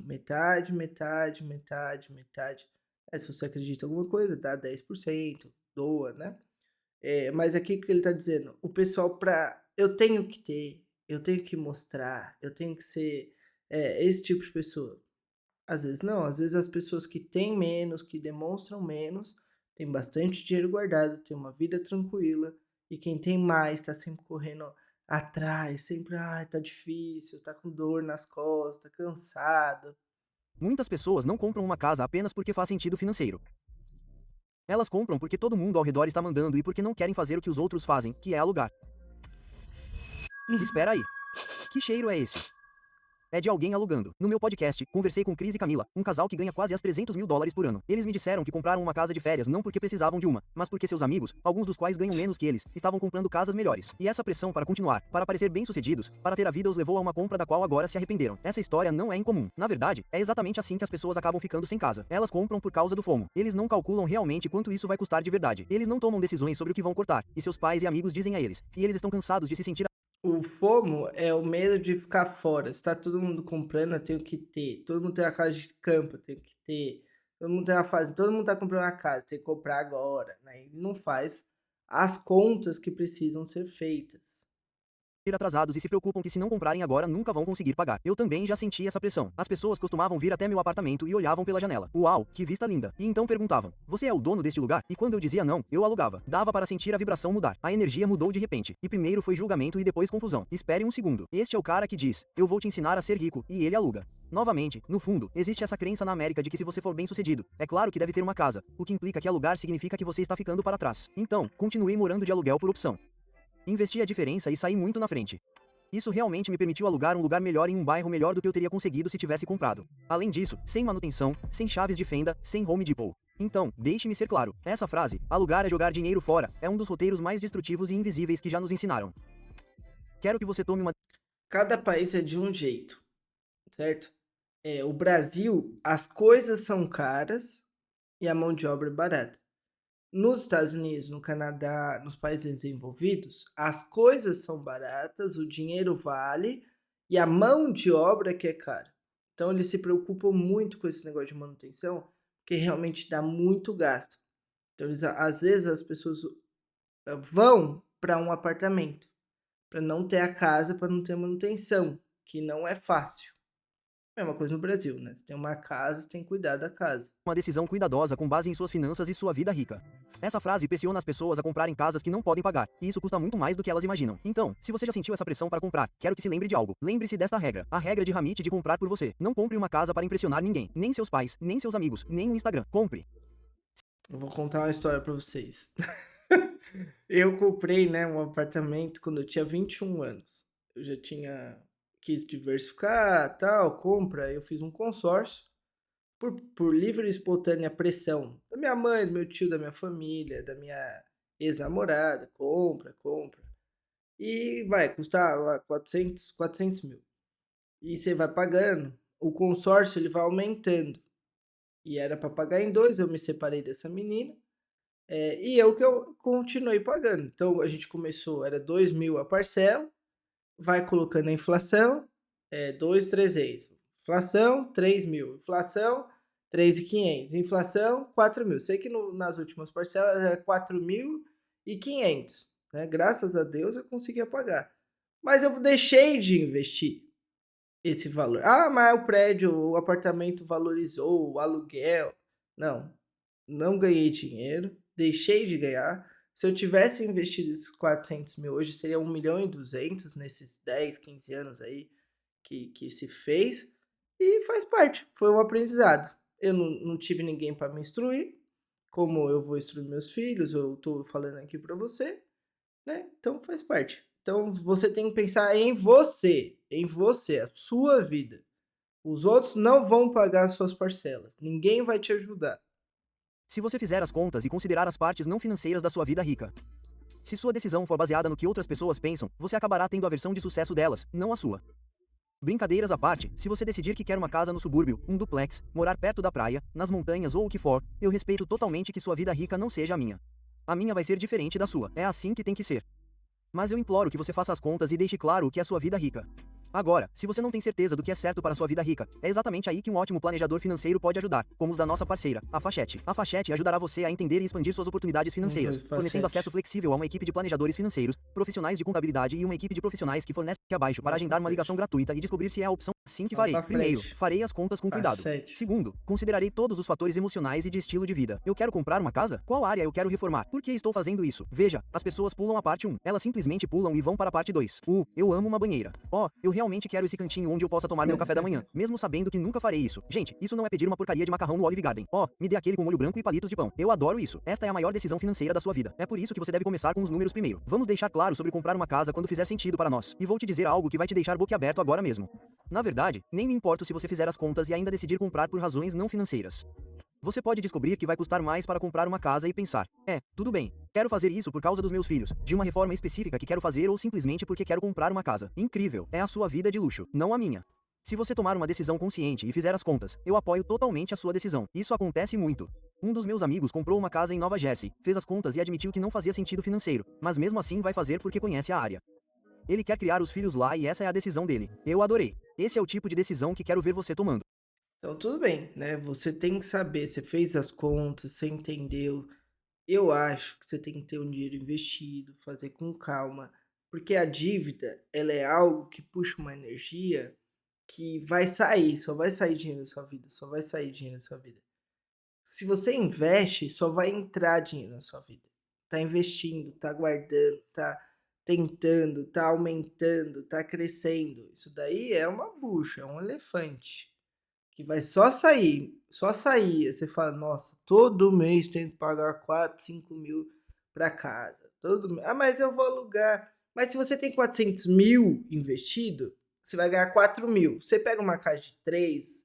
metade, metade, metade, metade. Se você acredita em alguma coisa, dá 10%, doa, né. Mas aqui o que ele está dizendo, o pessoal eu tenho que ter, eu tenho que mostrar, eu tenho que ser, esse tipo de pessoa. Às vezes não, às vezes as pessoas que têm menos, que demonstram menos, têm bastante dinheiro guardado, têm uma vida tranquila, e quem tem mais está sempre correndo atrás, sempre, "Ai, tá difícil, tá com dor nas costas, tá cansado". Muitas pessoas não compram uma casa apenas porque faz sentido financeiro. Elas compram porque todo mundo ao redor está mandando e porque não querem fazer o que os outros fazem, que é alugar. Espera aí. Que cheiro é esse? É de alguém alugando. No meu podcast, conversei com Cris e Camila, um casal que ganha quase as $300.000 por ano. Eles me disseram que compraram uma casa de férias não porque precisavam de uma, mas porque seus amigos, alguns dos quais ganham menos que eles, estavam comprando casas melhores. E essa pressão para continuar, para parecer bem-sucedidos, para ter a vida os levou a uma compra da qual agora se arrependeram. Essa história não é incomum. Na verdade, é exatamente assim que as pessoas acabam ficando sem casa. Elas compram por causa do FOMO. Eles não calculam realmente quanto isso vai custar de verdade. Eles não tomam decisões sobre o que vão cortar, e seus pais e amigos dizem a eles. E eles estão cansados de se sentir O FOMO é o medo de ficar fora. Se tá todo mundo comprando, eu tenho que ter. Todo mundo tem uma casa de campo, eu tenho que ter. Todo mundo tem uma fase, todo mundo tá comprando uma casa, tem que comprar agora, né? E não faz as contas que precisam ser feitas. Atrasados e se preocupam que se não comprarem agora nunca vão conseguir pagar. Eu também já senti essa pressão. As pessoas costumavam vir até meu apartamento e olhavam pela janela. Uau, que vista linda. E então perguntavam: "Você é o dono deste lugar?" E quando eu dizia não, eu alugava. Dava para sentir a vibração mudar. A energia mudou de repente. E primeiro foi julgamento e depois confusão. Espere um segundo. Este é o cara que diz: "Eu vou te ensinar a ser rico", e ele aluga. Novamente, no fundo, existe essa crença na América de que se você for bem-sucedido, é claro que deve ter uma casa, o que implica que alugar significa que você está ficando para trás. Então, continuei morando de aluguel por opção. Investi a diferença e saí muito na frente. Isso realmente me permitiu alugar um lugar melhor em um bairro melhor do que eu teria conseguido se tivesse comprado. Além disso, sem manutenção, sem chaves de fenda, sem Home Depot. Então, deixe-me ser claro, essa frase, alugar é jogar dinheiro fora, é um dos roteiros mais destrutivos e invisíveis que já nos ensinaram. Quero que você tome uma Cada país é de um jeito, certo? O Brasil, as coisas são caras e a mão de obra é barata. Nos Estados Unidos, no Canadá, nos países desenvolvidos, as coisas são baratas, o dinheiro vale e a mão de obra que é cara. Então eles se preocupam muito com esse negócio de manutenção, porque realmente dá muito gasto. Então eles, às vezes as pessoas vão para um apartamento para não ter a casa, para não ter manutenção, que não é fácil. Mesma coisa no Brasil, né? Você tem uma casa, você tem que cuidar da casa. uma decisão cuidadosa com base em suas finanças e sua vida rica. Essa frase pressiona as pessoas a comprarem casas que não podem pagar, e isso custa muito mais do que elas imaginam. Então, se você já sentiu essa pressão para comprar, quero que se lembre de algo. Lembre-se desta regra, a regra de Hamid de comprar por você. Não compre uma casa para impressionar ninguém, nem seus pais, nem seus amigos, nem o Instagram. Compre. Eu vou contar uma história para vocês. Eu comprei, né, um apartamento quando eu tinha 21 anos. Eu já tinha quis diversificar, tal, compra, eu fiz um consórcio por livre e espontânea pressão da minha mãe, do meu tio, da minha família, da minha ex-namorada, compra, compra. E vai custar 400 mil. E você vai pagando, o consórcio ele vai aumentando. E era para pagar em dois, eu me separei dessa menina. E eu continuei pagando. Então a gente começou, era 2.000 a parcela, vai colocando a inflação, 2.300. Inflação, 3.000. Inflação, 3.500. Inflação, 4.000. Sei que nas últimas parcelas era 4.500, né? Graças a Deus eu conseguia pagar. Mas eu deixei de investir esse valor. Ah, mas o prédio, o apartamento valorizou, o aluguel. Não, não ganhei dinheiro, deixei de ganhar. Se eu tivesse investido esses 400 mil hoje, seria 1.200.000 nesses 10, 15 anos aí que se fez. E faz parte, foi um aprendizado. Eu não tive ninguém para me instruir, como eu vou instruir meus filhos, eu estou falando aqui para você, né? Então faz parte. Então você tem que pensar em você, a sua vida. Os outros não vão pagar as suas parcelas, ninguém vai te ajudar. Se você fizer as contas e considerar as partes não financeiras da sua vida rica. Se sua decisão for baseada no que outras pessoas pensam, você acabará tendo a versão de sucesso delas, não a sua. Brincadeiras à parte, se você decidir que quer uma casa no subúrbio, um duplex, morar perto da praia, nas montanhas ou o que for, eu respeito totalmente que sua vida rica não seja a minha. A minha vai ser diferente da sua, é assim que tem que ser. Mas eu imploro que você faça as contas e deixe claro o que é sua vida rica. Agora, se você não tem certeza do que é certo para sua vida rica, é exatamente aí que um ótimo planejador financeiro pode ajudar, como os da nossa parceira, a Fachete. A Fachete ajudará você a entender e expandir suas oportunidades financeiras, fornecendo acesso flexível a uma equipe de planejadores financeiros, profissionais de contabilidade e uma equipe de profissionais que fornecem aqui abaixo para agendar uma ligação gratuita e descobrir se é a opção assim que farei. Primeiro, farei as contas com cuidado. Segundo, considerarei todos os fatores emocionais e de estilo de vida. Eu quero comprar uma casa? Qual área eu quero reformar? Por que estou fazendo isso? Veja, as pessoas pulam a parte 1. Elas simplesmente pulam e vão para a parte 2. Eu amo uma banheira. Eu realmente quero esse cantinho onde eu possa tomar meu café da manhã, mesmo sabendo que nunca farei isso. Gente, isso não é pedir uma porcaria de macarrão no Olive Garden. Me dê aquele com molho branco e palitos de pão. Eu adoro isso. Esta é a maior decisão financeira da sua vida. É por isso que você deve começar com os números primeiro. Vamos deixar claro sobre comprar uma casa quando fizer sentido para nós. E vou te dizer algo que vai te deixar boquiaberto agora mesmo. Na verdade, nem me importo se você fizer as contas e ainda decidir comprar por razões não financeiras. Você pode descobrir que vai custar mais para comprar uma casa e pensar: tudo bem, quero fazer isso por causa dos meus filhos, de uma reforma específica que quero fazer ou simplesmente porque quero comprar uma casa. Incrível, é a sua vida de luxo, não a minha. Se você tomar uma decisão consciente e fizer as contas, eu apoio totalmente a sua decisão. Isso acontece muito. Um dos meus amigos comprou uma casa em Nova Jersey, fez as contas e admitiu que não fazia sentido financeiro, mas mesmo assim vai fazer porque conhece a área. Ele quer criar os filhos lá e essa é a decisão dele. Eu adorei. Esse é o tipo de decisão que quero ver você tomando. Então tudo bem, né, você tem que saber, você fez as contas, você entendeu. Eu acho que você tem que ter um dinheiro investido, fazer com calma, porque a dívida, ela é algo que puxa uma energia que vai sair, só vai sair dinheiro da sua vida, só vai sair dinheiro da sua vida. Se você investe, só vai entrar dinheiro na sua vida. Tá investindo, tá guardando, tá tentando, tá aumentando, tá crescendo. Isso daí é uma bucha, é um elefante. Que vai só sair, só sair. Aí você fala: "Nossa, todo mês tenho que pagar 4, 5 mil para casa, todo mês. Ah, mas eu vou alugar". Mas se você tem 400 mil investido, você vai ganhar 4 mil. Você pega uma casa de 3,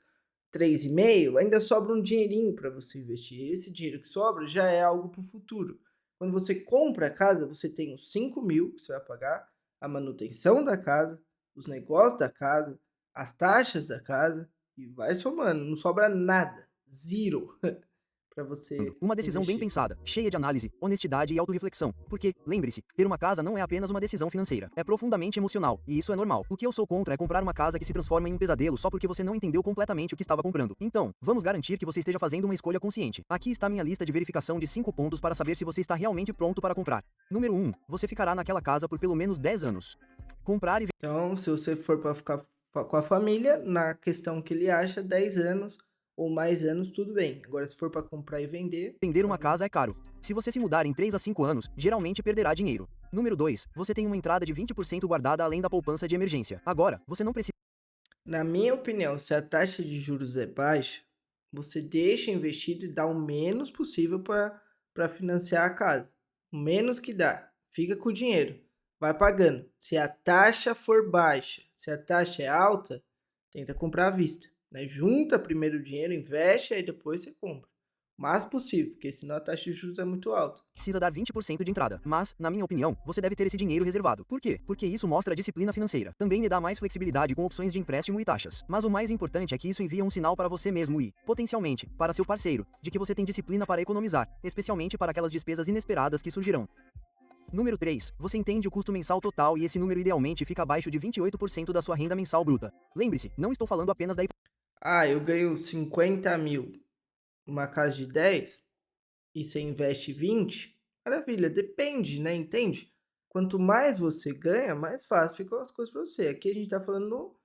3,5, ainda sobra um dinheirinho para você investir. Esse dinheiro que sobra já é algo para o futuro. Quando você compra a casa, você tem os 5 mil que você vai pagar, a manutenção da casa, os negócios da casa, as taxas da casa, e vai somando, não sobra nada, zero para você Uma decisão bem investir. pensada, cheia de análise, honestidade e autorreflexão. Porque, lembre-se, ter uma casa não é apenas uma decisão financeira, é profundamente emocional, e isso é normal. O que eu sou contra é comprar uma casa que se transforma em um pesadelo só porque você não entendeu completamente o que estava comprando. Então, vamos garantir que você esteja fazendo uma escolha consciente. Aqui está minha lista de verificação de 5 pontos para saber se você está realmente pronto para comprar. Número 1. Você ficará naquela casa por pelo menos 10 anos. Comprar e Então, se você for para ficar com a família, na questão que ele acha, 10 anos ou mais anos, tudo bem. Agora, se for para comprar e vender, vender uma aí casa é caro. Se você se mudar em 3 a 5 anos, geralmente perderá dinheiro. Número 2. Você tem uma entrada de 20% guardada além da poupança de emergência. Agora, você não precisa na minha opinião, se a taxa de juros é baixa, você deixa investido e dá o menos possível para financiar a casa. O menos que dá, fica com o dinheiro, vai pagando. Se a taxa for baixa, se a taxa é alta, tenta comprar à vista, né? Junta primeiro o dinheiro, investe, aí depois você compra. O mais possível, porque senão a taxa de juros é muito alta. precisa dar 20% de entrada, mas, na minha opinião, você deve ter esse dinheiro reservado. Por quê? Porque isso mostra disciplina financeira. Também lhe dá mais flexibilidade com opções de empréstimo e taxas. Mas o mais importante é que isso envia um sinal para você mesmo e, potencialmente, para seu parceiro, de que você tem disciplina para economizar, especialmente para aquelas despesas inesperadas que surgirão. Número 3. Você entende o custo mensal total e esse número idealmente fica abaixo de 28% da sua renda mensal bruta. Lembre-se, não estou falando apenas da Ah, eu ganho 50 mil, uma casa de 10 e você investe 20, maravilha, depende, né, entende? Quanto mais você ganha, mais fácil ficam as coisas para você. Aqui a gente está falando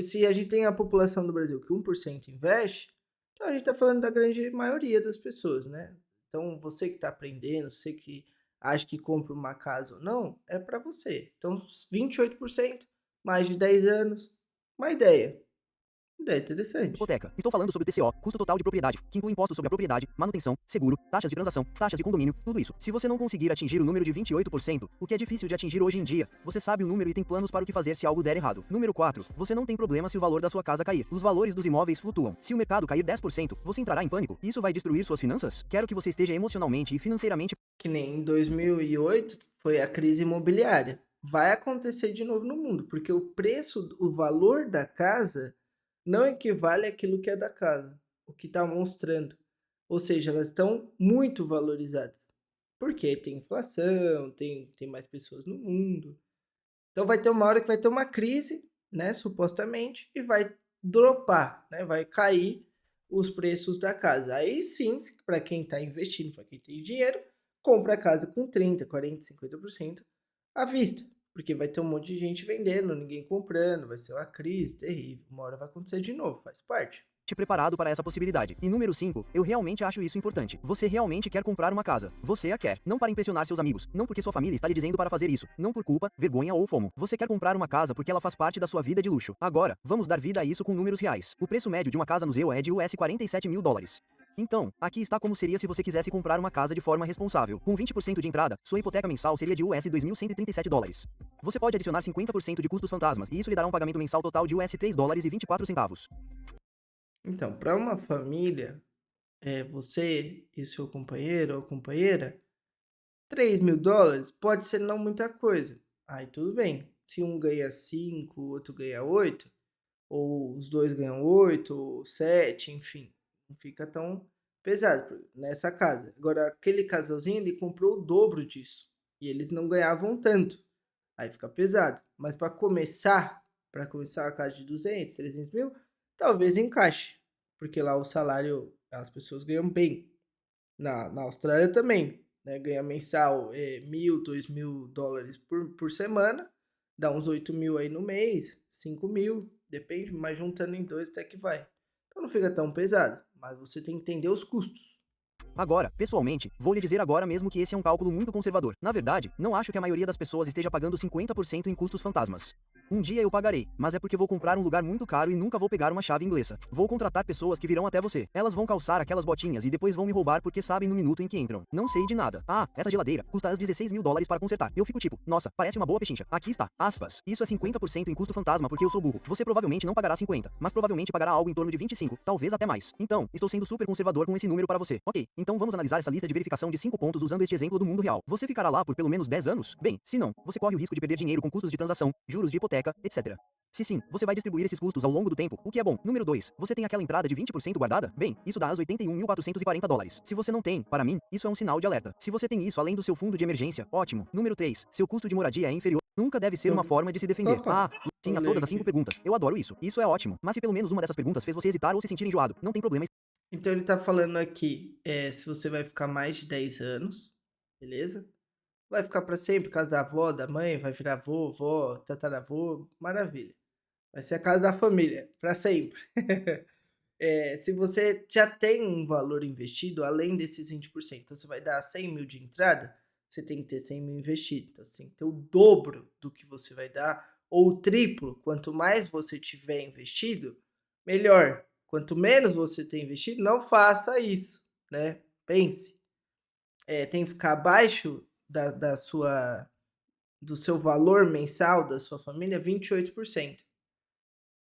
se a gente tem a população do Brasil que 1% investe, então a gente está falando da grande maioria das pessoas, né? Então você que está aprendendo, você que acha que compra uma casa ou não, é para você. Então 28%, mais de 10 anos, uma ideia interessante. hipoteca. Estou falando sobre o TCO, custo total de propriedade, que inclui impostos sobre a propriedade, manutenção, seguro, taxas de transação, taxas de condomínio, tudo isso. Se você não conseguir atingir o número de 28%, o que é difícil de atingir hoje em dia, você sabe o número e tem planos para o que fazer se algo der errado. Número 4. Você não tem problema se o valor da sua casa cair. Os valores dos imóveis flutuam. Se o mercado cair 10%, você entrará em pânico. Isso vai destruir suas finanças? Quero que você esteja emocionalmente e financeiramente Que nem em 2008 foi a crise imobiliária. Vai acontecer de novo no mundo, porque o preço, o valor da casa não equivale àquilo que é da casa, o que está mostrando. Ou seja, elas estão muito valorizadas. Porque tem inflação, tem mais pessoas no mundo. Então vai ter uma hora que vai ter uma crise, né, supostamente, e vai dropar, né, vai cair os preços da casa. Aí sim, para quem está investindo, para quem tem dinheiro, compra a casa com 30, 40, 50% à vista, porque vai ter um monte de gente vendendo, ninguém comprando, vai ser uma crise terrível. Uma hora vai acontecer de novo, faz parte. preparado para essa possibilidade. E número 5, eu realmente acho isso importante. Você realmente quer comprar uma casa. Você a quer. Não para impressionar seus amigos. Não porque sua família está lhe dizendo para fazer isso. Não por culpa, vergonha ou fomo. Você quer comprar uma casa porque ela faz parte da sua vida de luxo. Agora, vamos dar vida a isso com números reais. O preço médio de uma casa no ZEU é de US$ 47 mil. Então, aqui está como seria se você quisesse comprar uma casa de forma responsável. Com 20% de entrada, sua hipoteca mensal seria de US$ 2.137. Você pode adicionar 50% de custos fantasmas, e isso lhe dará um pagamento mensal total de US$ 3,24. Então, para uma família, você e seu companheiro ou companheira, US$ 3.000 pode ser não muita coisa. Aí tudo bem. Se um ganha 5, o outro ganha 8, ou os dois ganham 8, ou 7, enfim, não fica tão pesado nessa casa. Agora, aquele casalzinho, ele comprou o dobro disso. E eles não ganhavam tanto. aí fica pesado. Mas para começar a casa de 200, 300 mil, talvez encaixe, porque lá o salário, as pessoas ganham bem. Na Austrália também, né, ganha mensal, 1.000, $2.000 por semana, dá uns 8.000 aí no mês, 5.000, depende, mas juntando em 2 até que vai. Então não fica tão pesado, mas você tem que entender os custos. Agora, pessoalmente, vou lhe dizer agora mesmo que esse é um cálculo muito conservador. Na verdade, não acho que a maioria das pessoas esteja pagando 50% em custos fantasmas. Um dia eu pagarei, mas é porque vou comprar um lugar muito caro e nunca vou pegar uma chave inglesa. Vou contratar pessoas que virão até você. Elas vão calçar aquelas botinhas e depois vão me roubar porque sabem no minuto em que entram. Não sei de nada. Ah, essa geladeira custa $16.000 para consertar. Eu fico tipo, nossa, parece uma boa pechincha. Aqui está, aspas. Isso é 50% em custo fantasma porque eu sou burro. Você provavelmente não pagará 50, mas provavelmente pagará algo em torno de 25, talvez até mais. Então, estou sendo super conservador com esse número para você. Ok, então vamos analisar essa lista de verificação de 5 pontos usando este exemplo do mundo real. Você ficará lá por pelo menos 10 anos? Bem, se não, você corre o risco de perder dinheiro com custos de transação, juros de hipoteca, etc. Se sim, você vai distribuir esses custos ao longo do tempo, o que é bom. Número 2, você tem aquela entrada de 20% guardada? Bem, isso dá as $81.440. Se você não tem, para mim, isso é um sinal de alerta. Se você tem isso além do seu fundo de emergência, ótimo. Número 3, seu custo de moradia é inferior. Nunca deve ser uma Eu forma de se defender. Opa, Sim vou a ler todas as 5 aqui. perguntas. Eu adoro isso. Isso é ótimo. Mas se pelo menos uma dessas perguntas fez você hesitar ou se sentir enjoado, não tem problema. Então ele tá falando aqui, se você vai ficar mais de 10 anos, beleza? Vai ficar para sempre, casa da avó, da mãe, vai virar avô, vó, tataravô, maravilha. Vai ser a casa da família, para sempre. Se você já tem um valor investido além desses 20%, então você vai dar 100.000 de entrada, você tem que ter 100.000 investido. Então você tem que ter o dobro do que você vai dar, ou o triplo. Quanto mais você tiver investido, melhor. Quanto menos você tem investido, não faça isso, né? Pense. Tem que ficar abaixo do seu valor mensal da sua família, 28%.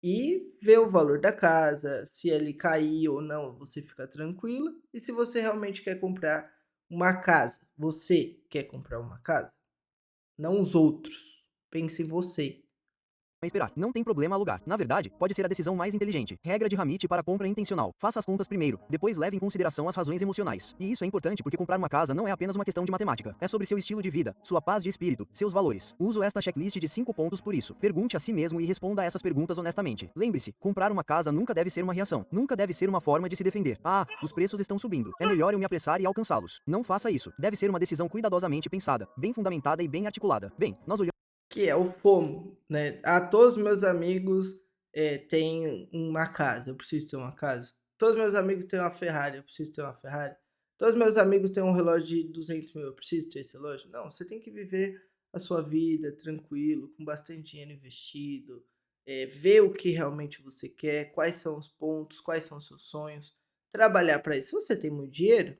E ver o valor da casa, se ele cair ou não, você fica tranquila. E se você realmente quer comprar uma casa, você quer comprar uma casa, não os outros. Pense em você. Esperar. Não tem problema alugar. Na verdade, pode ser a decisão mais inteligente. Regra de Hammett para compra intencional. Faça as contas primeiro, depois leve em consideração as razões emocionais. E isso é importante porque comprar uma casa não é apenas uma questão de matemática. É sobre seu estilo de vida, sua paz de espírito, seus valores. Uso esta checklist de 5 pontos por isso. Pergunte a si mesmo e responda a essas perguntas honestamente. Lembre-se, comprar uma casa nunca deve ser uma reação. Nunca deve ser uma forma de se defender. Ah, os preços estão subindo. É melhor eu me apressar e alcançá-los. Não faça isso. Deve ser uma decisão cuidadosamente pensada, bem fundamentada e bem articulada. Bem, nós olhamos Que é o FOMO, né? Todos os meus amigos têm uma casa, eu preciso ter uma casa. Todos os meus amigos têm uma Ferrari, eu preciso ter uma Ferrari. Todos os meus amigos têm um relógio de 200.000, eu preciso ter esse relógio. Não, você tem que viver a sua vida tranquilo, com bastante dinheiro investido, ver o que realmente você quer, quais são os pontos, quais são os seus sonhos, trabalhar para isso. Se você tem muito dinheiro,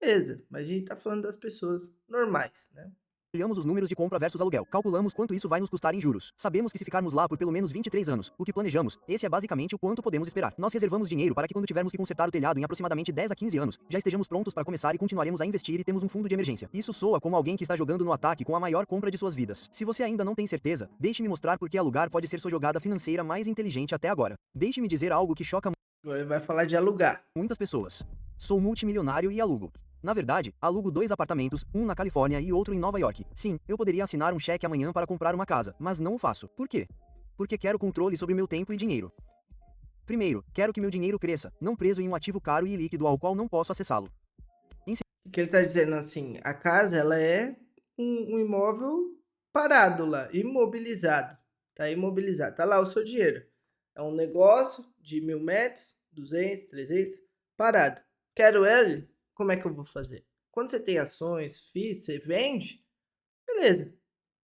beleza, mas a gente tá falando das pessoas normais, né? Olhamos os números de compra versus aluguel. Calculamos quanto isso vai nos custar em juros. Sabemos que se ficarmos lá por pelo menos 23 anos, o que planejamos, esse é basicamente o quanto podemos esperar. Nós reservamos dinheiro para que quando tivermos que consertar o telhado em aproximadamente 10 a 15 anos, já estejamos prontos para começar e continuaremos a investir e temos um fundo de emergência. Isso soa como alguém que está jogando no ataque com a maior compra de suas vidas. Se você ainda não tem certeza, deixe-me mostrar por que alugar pode ser sua jogada financeira mais inteligente até agora. Deixe-me dizer algo que choca Agora ele vai falar de alugar. muitas pessoas. Sou multimilionário e alugo. Na verdade, alugo 2 apartamentos, um na Califórnia e outro em Nova York. Sim, eu poderia assinar um cheque amanhã para comprar uma casa, mas não o faço. Por quê? Porque quero controle sobre meu tempo e dinheiro. Primeiro, quero que meu dinheiro cresça, não preso em um ativo caro e líquido ao qual não posso acessá-lo. O que ele tá dizendo assim, a casa ela é um imóvel parado lá, imobilizado, tá imobilizado, tá lá o seu dinheiro. É um negócio de 1.000 metros, 200, 300, parado. Quero ele, como é que eu vou fazer? Quando você tem ações, FIIs, você vende, beleza.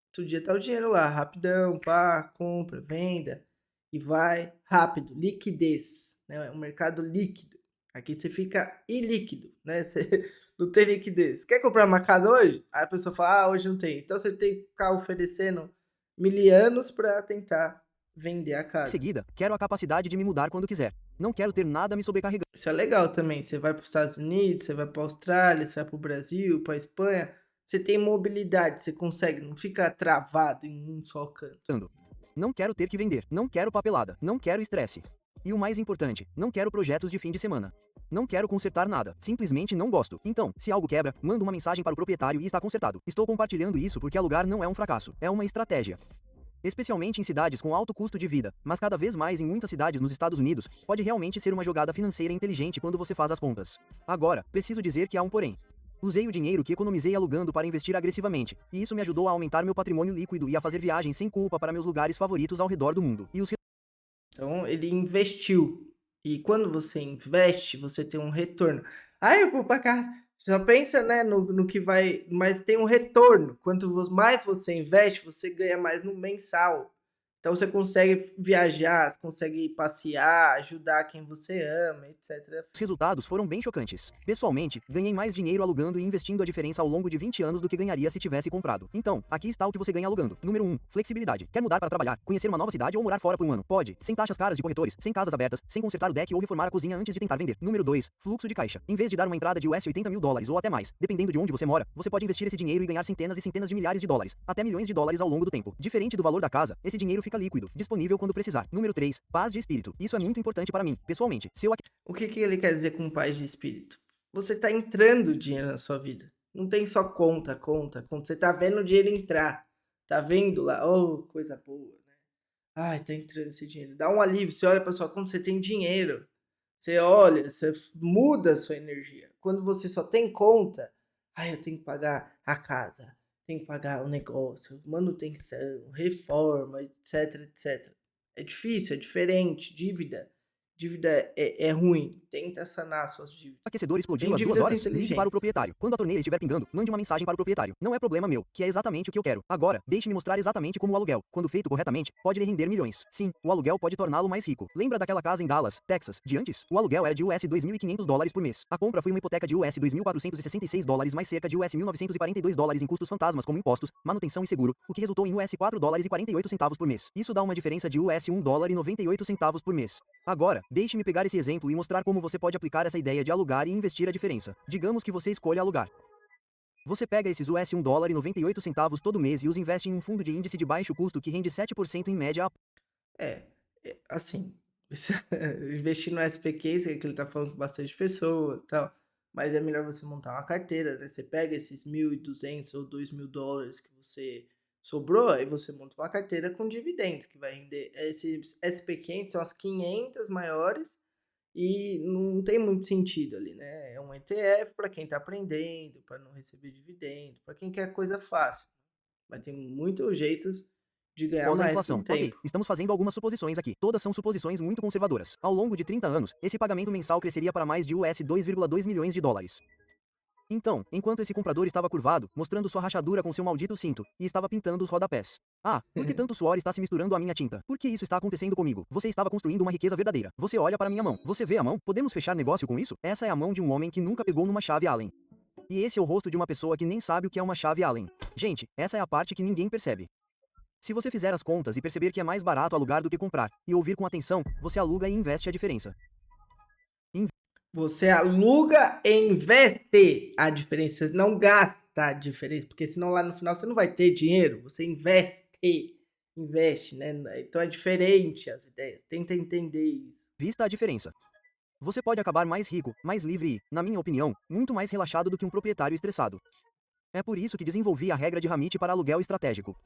Outro dia tá o dinheiro lá, rapidão, pá, compra, venda, e vai rápido, liquidez, né? É um mercado líquido. Aqui você fica ilíquido, né? Você não tem liquidez. Quer comprar uma casa hoje? Aí a pessoa fala, hoje não tem. Então você tem que ficar oferecendo milianos para tentar vender a Em casa. seguida, quero a capacidade de me mudar quando quiser. Não quero ter nada me sobrecarregando. Isso é legal também. Você vai para os Estados Unidos, você vai para a Austrália, você vai para o Brasil, para a Espanha. Você tem mobilidade, você consegue, não fica travado em um só canto. Não quero ter que vender, não quero papelada, não quero estresse. E o mais importante, não quero projetos de fim de semana. Não quero consertar nada. Simplesmente não gosto. Então, se algo quebra, manda uma mensagem para o proprietário e está consertado. Estou compartilhando isso porque alugar não é um fracasso. É uma estratégia. Especialmente em cidades com alto custo de vida, mas cada vez mais em muitas cidades nos Estados Unidos, pode realmente ser uma jogada financeira inteligente quando você faz as contas. Agora, preciso dizer que há um porém. Usei o dinheiro que economizei alugando para investir agressivamente, e isso me ajudou a aumentar meu patrimônio líquido e a fazer viagens sem culpa para meus lugares favoritos ao redor do mundo. E os Então ele investiu. E quando você investe, você tem um retorno. Ah, eu vou para casa. Só pensa, né, no que vai. Mas tem um retorno. Mais você investe, você ganha mais no mensal. Então você consegue viajar, você consegue passear, ajudar quem você ama, etc. resultados foram bem chocantes. Pessoalmente, ganhei mais dinheiro alugando e investindo a diferença ao longo de 20 anos do que ganharia se tivesse comprado. Então, aqui está o que você ganha alugando. Número 1. Flexibilidade. Quer mudar para trabalhar, conhecer uma nova cidade ou morar fora por um ano? Pode. Sem taxas caras de corretores, sem casas abertas, sem consertar o deck ou reformar a cozinha antes de tentar vender. Número 2. Fluxo de caixa. Em vez de dar uma entrada de US$ 80 mil ou até mais, dependendo de onde você mora, você pode investir esse dinheiro e ganhar centenas e centenas de milhares de dólares, até milhões de dólares ao longo do tempo. Diferente do valor da casa, esse dinheiro fica líquido, disponível quando precisar. Número 3. Paz de espírito. Isso é muito importante para mim, pessoalmente. Se eu O que que ele quer dizer com paz de espírito? Você está entrando dinheiro na sua vida. Não tem só conta, conta, conta. Você está vendo o dinheiro entrar. Tá vendo lá, oh, coisa boa, né? Ai, tá entrando esse dinheiro. Dá um alívio. Você olha para sua conta, você tem dinheiro. Você olha, muda a sua energia. Quando você só tem conta, ai, eu tenho que pagar a casa, tenho que pagar o negócio, manutenção, reforma, etc, etc. É difícil, é diferente. Dívida. Dívida é ruim. Tenta sanar suas dívidas. aquecedor explodiu Tem às 2 dívidas horas, ligue para o inteligentes. proprietário. Quando a torneira estiver pingando, mande uma mensagem para o proprietário. Não é problema meu, que é exatamente o que eu quero. Agora, deixe-me mostrar exatamente como o aluguel, quando feito corretamente, pode lhe render milhões. Sim, o aluguel pode torná-lo mais rico. Lembra daquela casa em Dallas, Texas, de antes? O aluguel era de US$ 2.500 por mês. A compra foi uma hipoteca de US$ 2.466 mais cerca de US$ 1.942 em custos fantasmas como impostos, manutenção e seguro, o que resultou em US$ 4,48 por mês. Isso dá uma diferença de US$ 1,98 por mês. Agora, deixe-me pegar esse exemplo e mostrar como você pode aplicar essa ideia de alugar e investir a diferença. Digamos que você escolha alugar. Você pega esses US$ 1,98 todo mês e os investe em um fundo de índice de baixo custo que rende 7% em média. É, assim, investir no SPQ, que ele tá falando com bastante pessoas e tal, mas é melhor você montar uma carteira, né? Você pega esses 1.200 ou US$ 2.000 que você sobrou, aí você monta uma carteira com dividendos, que vai render. Esses SP500 são as 500 maiores e não tem muito sentido ali, né? É um ETF para quem tá aprendendo, para não receber dividendo, para quem quer coisa fácil. Mas tem muitos jeitos de ganhar Após a mais com inflação. o Ok, tempo. estamos fazendo algumas suposições aqui. Todas são suposições muito conservadoras. Ao longo de 30 anos, esse pagamento mensal cresceria para mais de US$ 2,2 milhões de dólares. Então, enquanto esse comprador estava curvado, mostrando sua rachadura com seu maldito cinto, e estava pintando os rodapés. Ah, por que tanto suor está se misturando à minha tinta? Por que isso está acontecendo comigo? Você estava construindo uma riqueza verdadeira. Você olha para minha mão. Você vê a mão? Podemos fechar negócio com isso? Essa é a mão de um homem que nunca pegou numa chave Allen. E esse é o rosto de uma pessoa que nem sabe o que é uma chave Allen. Gente, essa é a parte que ninguém percebe. Se você fizer as contas e perceber que é mais barato alugar do que comprar, e ouvir com atenção, você aluga e investe a diferença. Você aluga e investe a diferença, não gasta a diferença, porque senão lá no final você não vai ter dinheiro, você investe, né? Então é diferente as ideias, tenta entender isso. Vista a diferença. Você pode acabar mais rico, mais livre e, na minha opinião, muito mais relaxado do que um proprietário estressado. É por isso que desenvolvi a regra de Hammett para aluguel estratégico.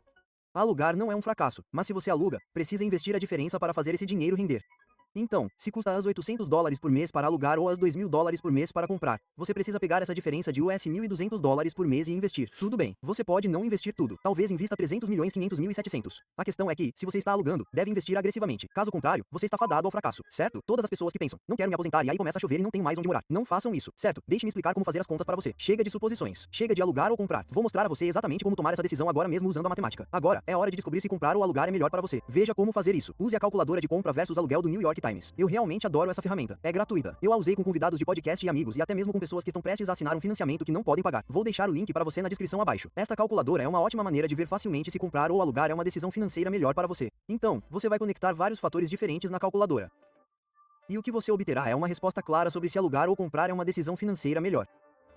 Alugar não é um fracasso, mas se você aluga, precisa investir a diferença para fazer esse dinheiro render. Então, se custa as $800 por mês para alugar ou as $2.000 por mês para comprar, você precisa pegar essa diferença de US$ 1.200 por mês e investir. Tudo bem, você pode não investir tudo. Talvez invista 300 milhões, 500 mil e 700. A questão é que, se você está alugando, deve investir agressivamente. Caso contrário, você está fadado ao fracasso, certo? Todas as pessoas que pensam, não quero me aposentar e aí começa a chover e não tem mais onde morar. Não façam isso, certo? Deixe-me explicar como fazer as contas para você. Chega de suposições. Chega de alugar ou comprar. Vou mostrar a você exatamente como tomar essa decisão agora mesmo usando a matemática. Agora, é hora de descobrir se comprar ou alugar é melhor para você. Veja como fazer isso. Use a calculadora de compra versus aluguel do New York Times. Eu realmente adoro essa ferramenta. É gratuita. Eu a usei com convidados de podcast e amigos e até mesmo com pessoas que estão prestes a assinar um financiamento que não podem pagar. Vou deixar o link para você na descrição abaixo. Esta calculadora é uma ótima maneira de ver facilmente se comprar ou alugar é uma decisão financeira melhor para você. Então, você vai conectar vários fatores diferentes na calculadora. E o que você obterá é uma resposta clara sobre se alugar ou comprar é uma decisão financeira melhor.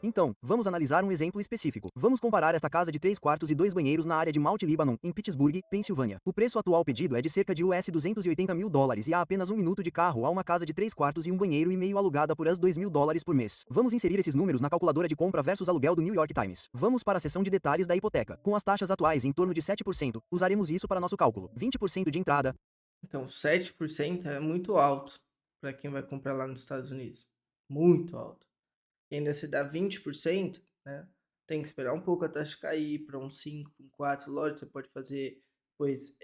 Então, vamos analisar um exemplo específico. Vamos comparar esta casa de 3 quartos e 2 banheiros na área de Mount Lebanon, em Pittsburgh, Pensilvânia. O preço atual pedido é de cerca de US$ 280 mil e há apenas um minuto de carro a uma casa de 3 quartos e um banheiro e meio alugada por US$ 2 mil por mês. Vamos inserir esses números na calculadora de compra versus aluguel do New York Times. Vamos para a seção de detalhes da hipoteca. Com as taxas atuais em torno de 7%, usaremos isso para nosso cálculo. 20% de entrada. Então 7% é muito alto para quem vai comprar lá nos Estados Unidos, muito alto. E ainda se dá 20%, né, tem que esperar um pouco a taxa cair para um 5, um 4. Lógico, você pode fazer, pois,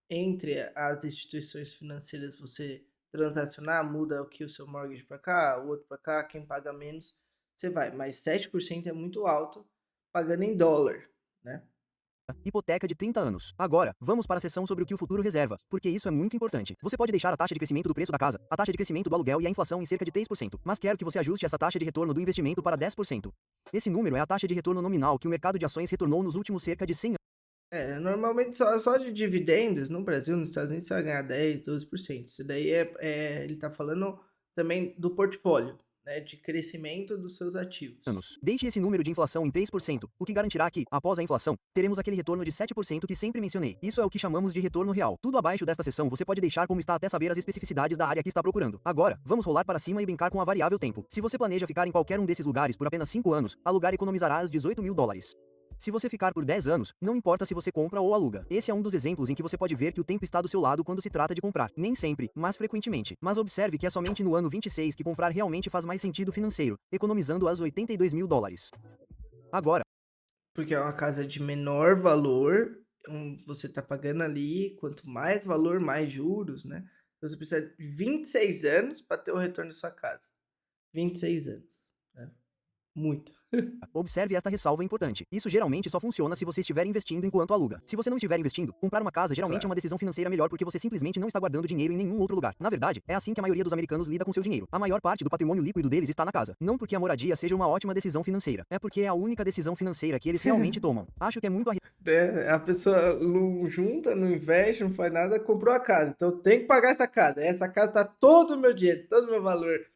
entre as instituições financeiras você transacionar, muda aqui o seu mortgage para cá, o outro para cá, quem paga menos, você vai. Mas 7% é muito alto, pagando em dólar, né. Hipoteca de 30 anos. Agora, vamos para a seção sobre o que o futuro reserva, porque isso é muito importante. Você pode deixar a taxa de crescimento do preço da casa, a taxa de crescimento do aluguel e a inflação em cerca de 3%, mas quero que você ajuste essa taxa de retorno do investimento para 10%. Esse número é a taxa de retorno nominal que o mercado de ações retornou nos últimos cerca de 100 Normalmente só de dividendos, no Brasil, nos Estados Unidos, você vai ganhar 10, 12%. Isso daí ele está falando também do portfólio, né, de crescimento dos seus ativos. anos. Deixe esse número de inflação em 3%, o que garantirá que, após a inflação, teremos aquele retorno de 7% que sempre mencionei. Isso é o que chamamos de retorno real. Tudo abaixo desta seção você pode deixar como está até saber as especificidades da área que está procurando. Agora, vamos rolar para cima e brincar com a variável tempo. Se você planeja ficar em qualquer um desses lugares por apenas 5 anos, alugar economizará US$ 18 mil. Se você ficar por 10 anos, não importa se você compra ou aluga. Esse é um dos exemplos em que você pode ver que o tempo está do seu lado quando se trata de comprar. Nem sempre, mas frequentemente. Mas observe que é somente no ano 26 que comprar realmente faz mais sentido financeiro, economizando as US$ 82 mil. Agora, Porque é uma casa de menor valor, você está pagando ali, quanto mais valor, mais juros, né? Você precisa de 26 anos para ter o retorno da sua casa. 26 anos, né? Muito. observe esta ressalva importante. Isso geralmente só funciona se você estiver investindo enquanto aluga. Se você não estiver investindo, comprar uma casa geralmente é Claro. uma decisão financeira melhor porque você simplesmente não está guardando dinheiro em nenhum outro lugar. Na verdade, é assim que a maioria dos americanos lida com seu dinheiro. A maior parte do patrimônio líquido deles está na casa. Não porque a moradia seja uma ótima decisão financeira, é porque é a única decisão financeira que eles realmente tomam. Acho que é muito Né, a pessoa não junta, não investe, não faz nada, comprou a casa, então tem que pagar essa casa. Essa casa tá todo o meu dinheiro, todo o meu valor.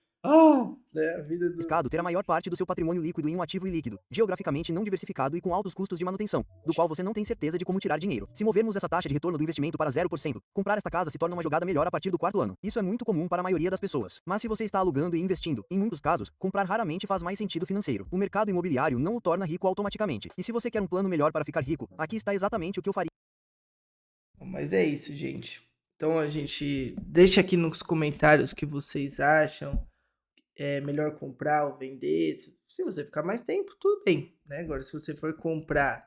Né, a vida do arriscado ter a maior parte do seu patrimônio líquido em um ativo ilíquido, geograficamente não diversificado e com altos custos de manutenção, do qual você não tem certeza de como tirar dinheiro. Se movermos essa taxa de retorno do investimento para 0%, comprar esta casa se torna uma jogada melhor a partir do quarto ano. Isso é muito comum para a maioria das pessoas. Mas se você está alugando e investindo, em muitos casos, comprar raramente faz mais sentido financeiro. O mercado imobiliário não o torna rico automaticamente. E se você quer um plano melhor para ficar rico, aqui está exatamente o que eu faria. Mas é isso, gente. Então a gente deixa aqui nos comentários o que vocês acham, é melhor comprar ou vender. Se você ficar mais tempo, tudo bem, né? Agora, se você for comprar,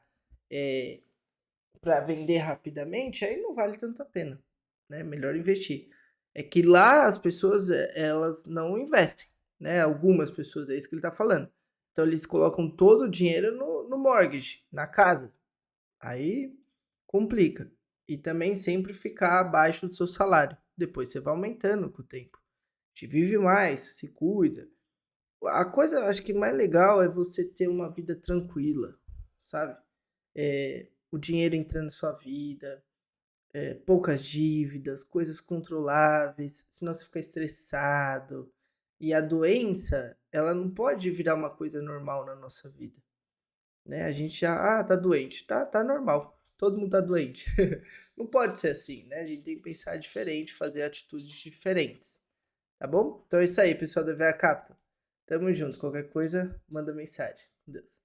para vender rapidamente, aí não vale tanto a pena, né? Melhor investir. É que lá as pessoas, elas não investem, né? Algumas pessoas, é isso que ele tá falando. Então eles colocam todo o dinheiro no mortgage, na casa. Aí complica. E também sempre ficar abaixo do seu salário. Depois você vai aumentando com o tempo. A gente vive mais, se cuida. A coisa, eu acho que mais legal é você ter uma vida tranquila, sabe? O dinheiro entrando na sua vida, poucas dívidas, coisas controláveis, senão você fica estressado. E a doença, ela não pode virar uma coisa normal na nossa vida, né? A gente já, tá doente, tá normal, todo mundo tá doente. Não pode ser assim, né? A gente tem que pensar diferente, fazer atitudes diferentes, tá bom? Então é isso aí, pessoal da VA Capital. Tamo junto, qualquer coisa, manda mensagem. Com Deus.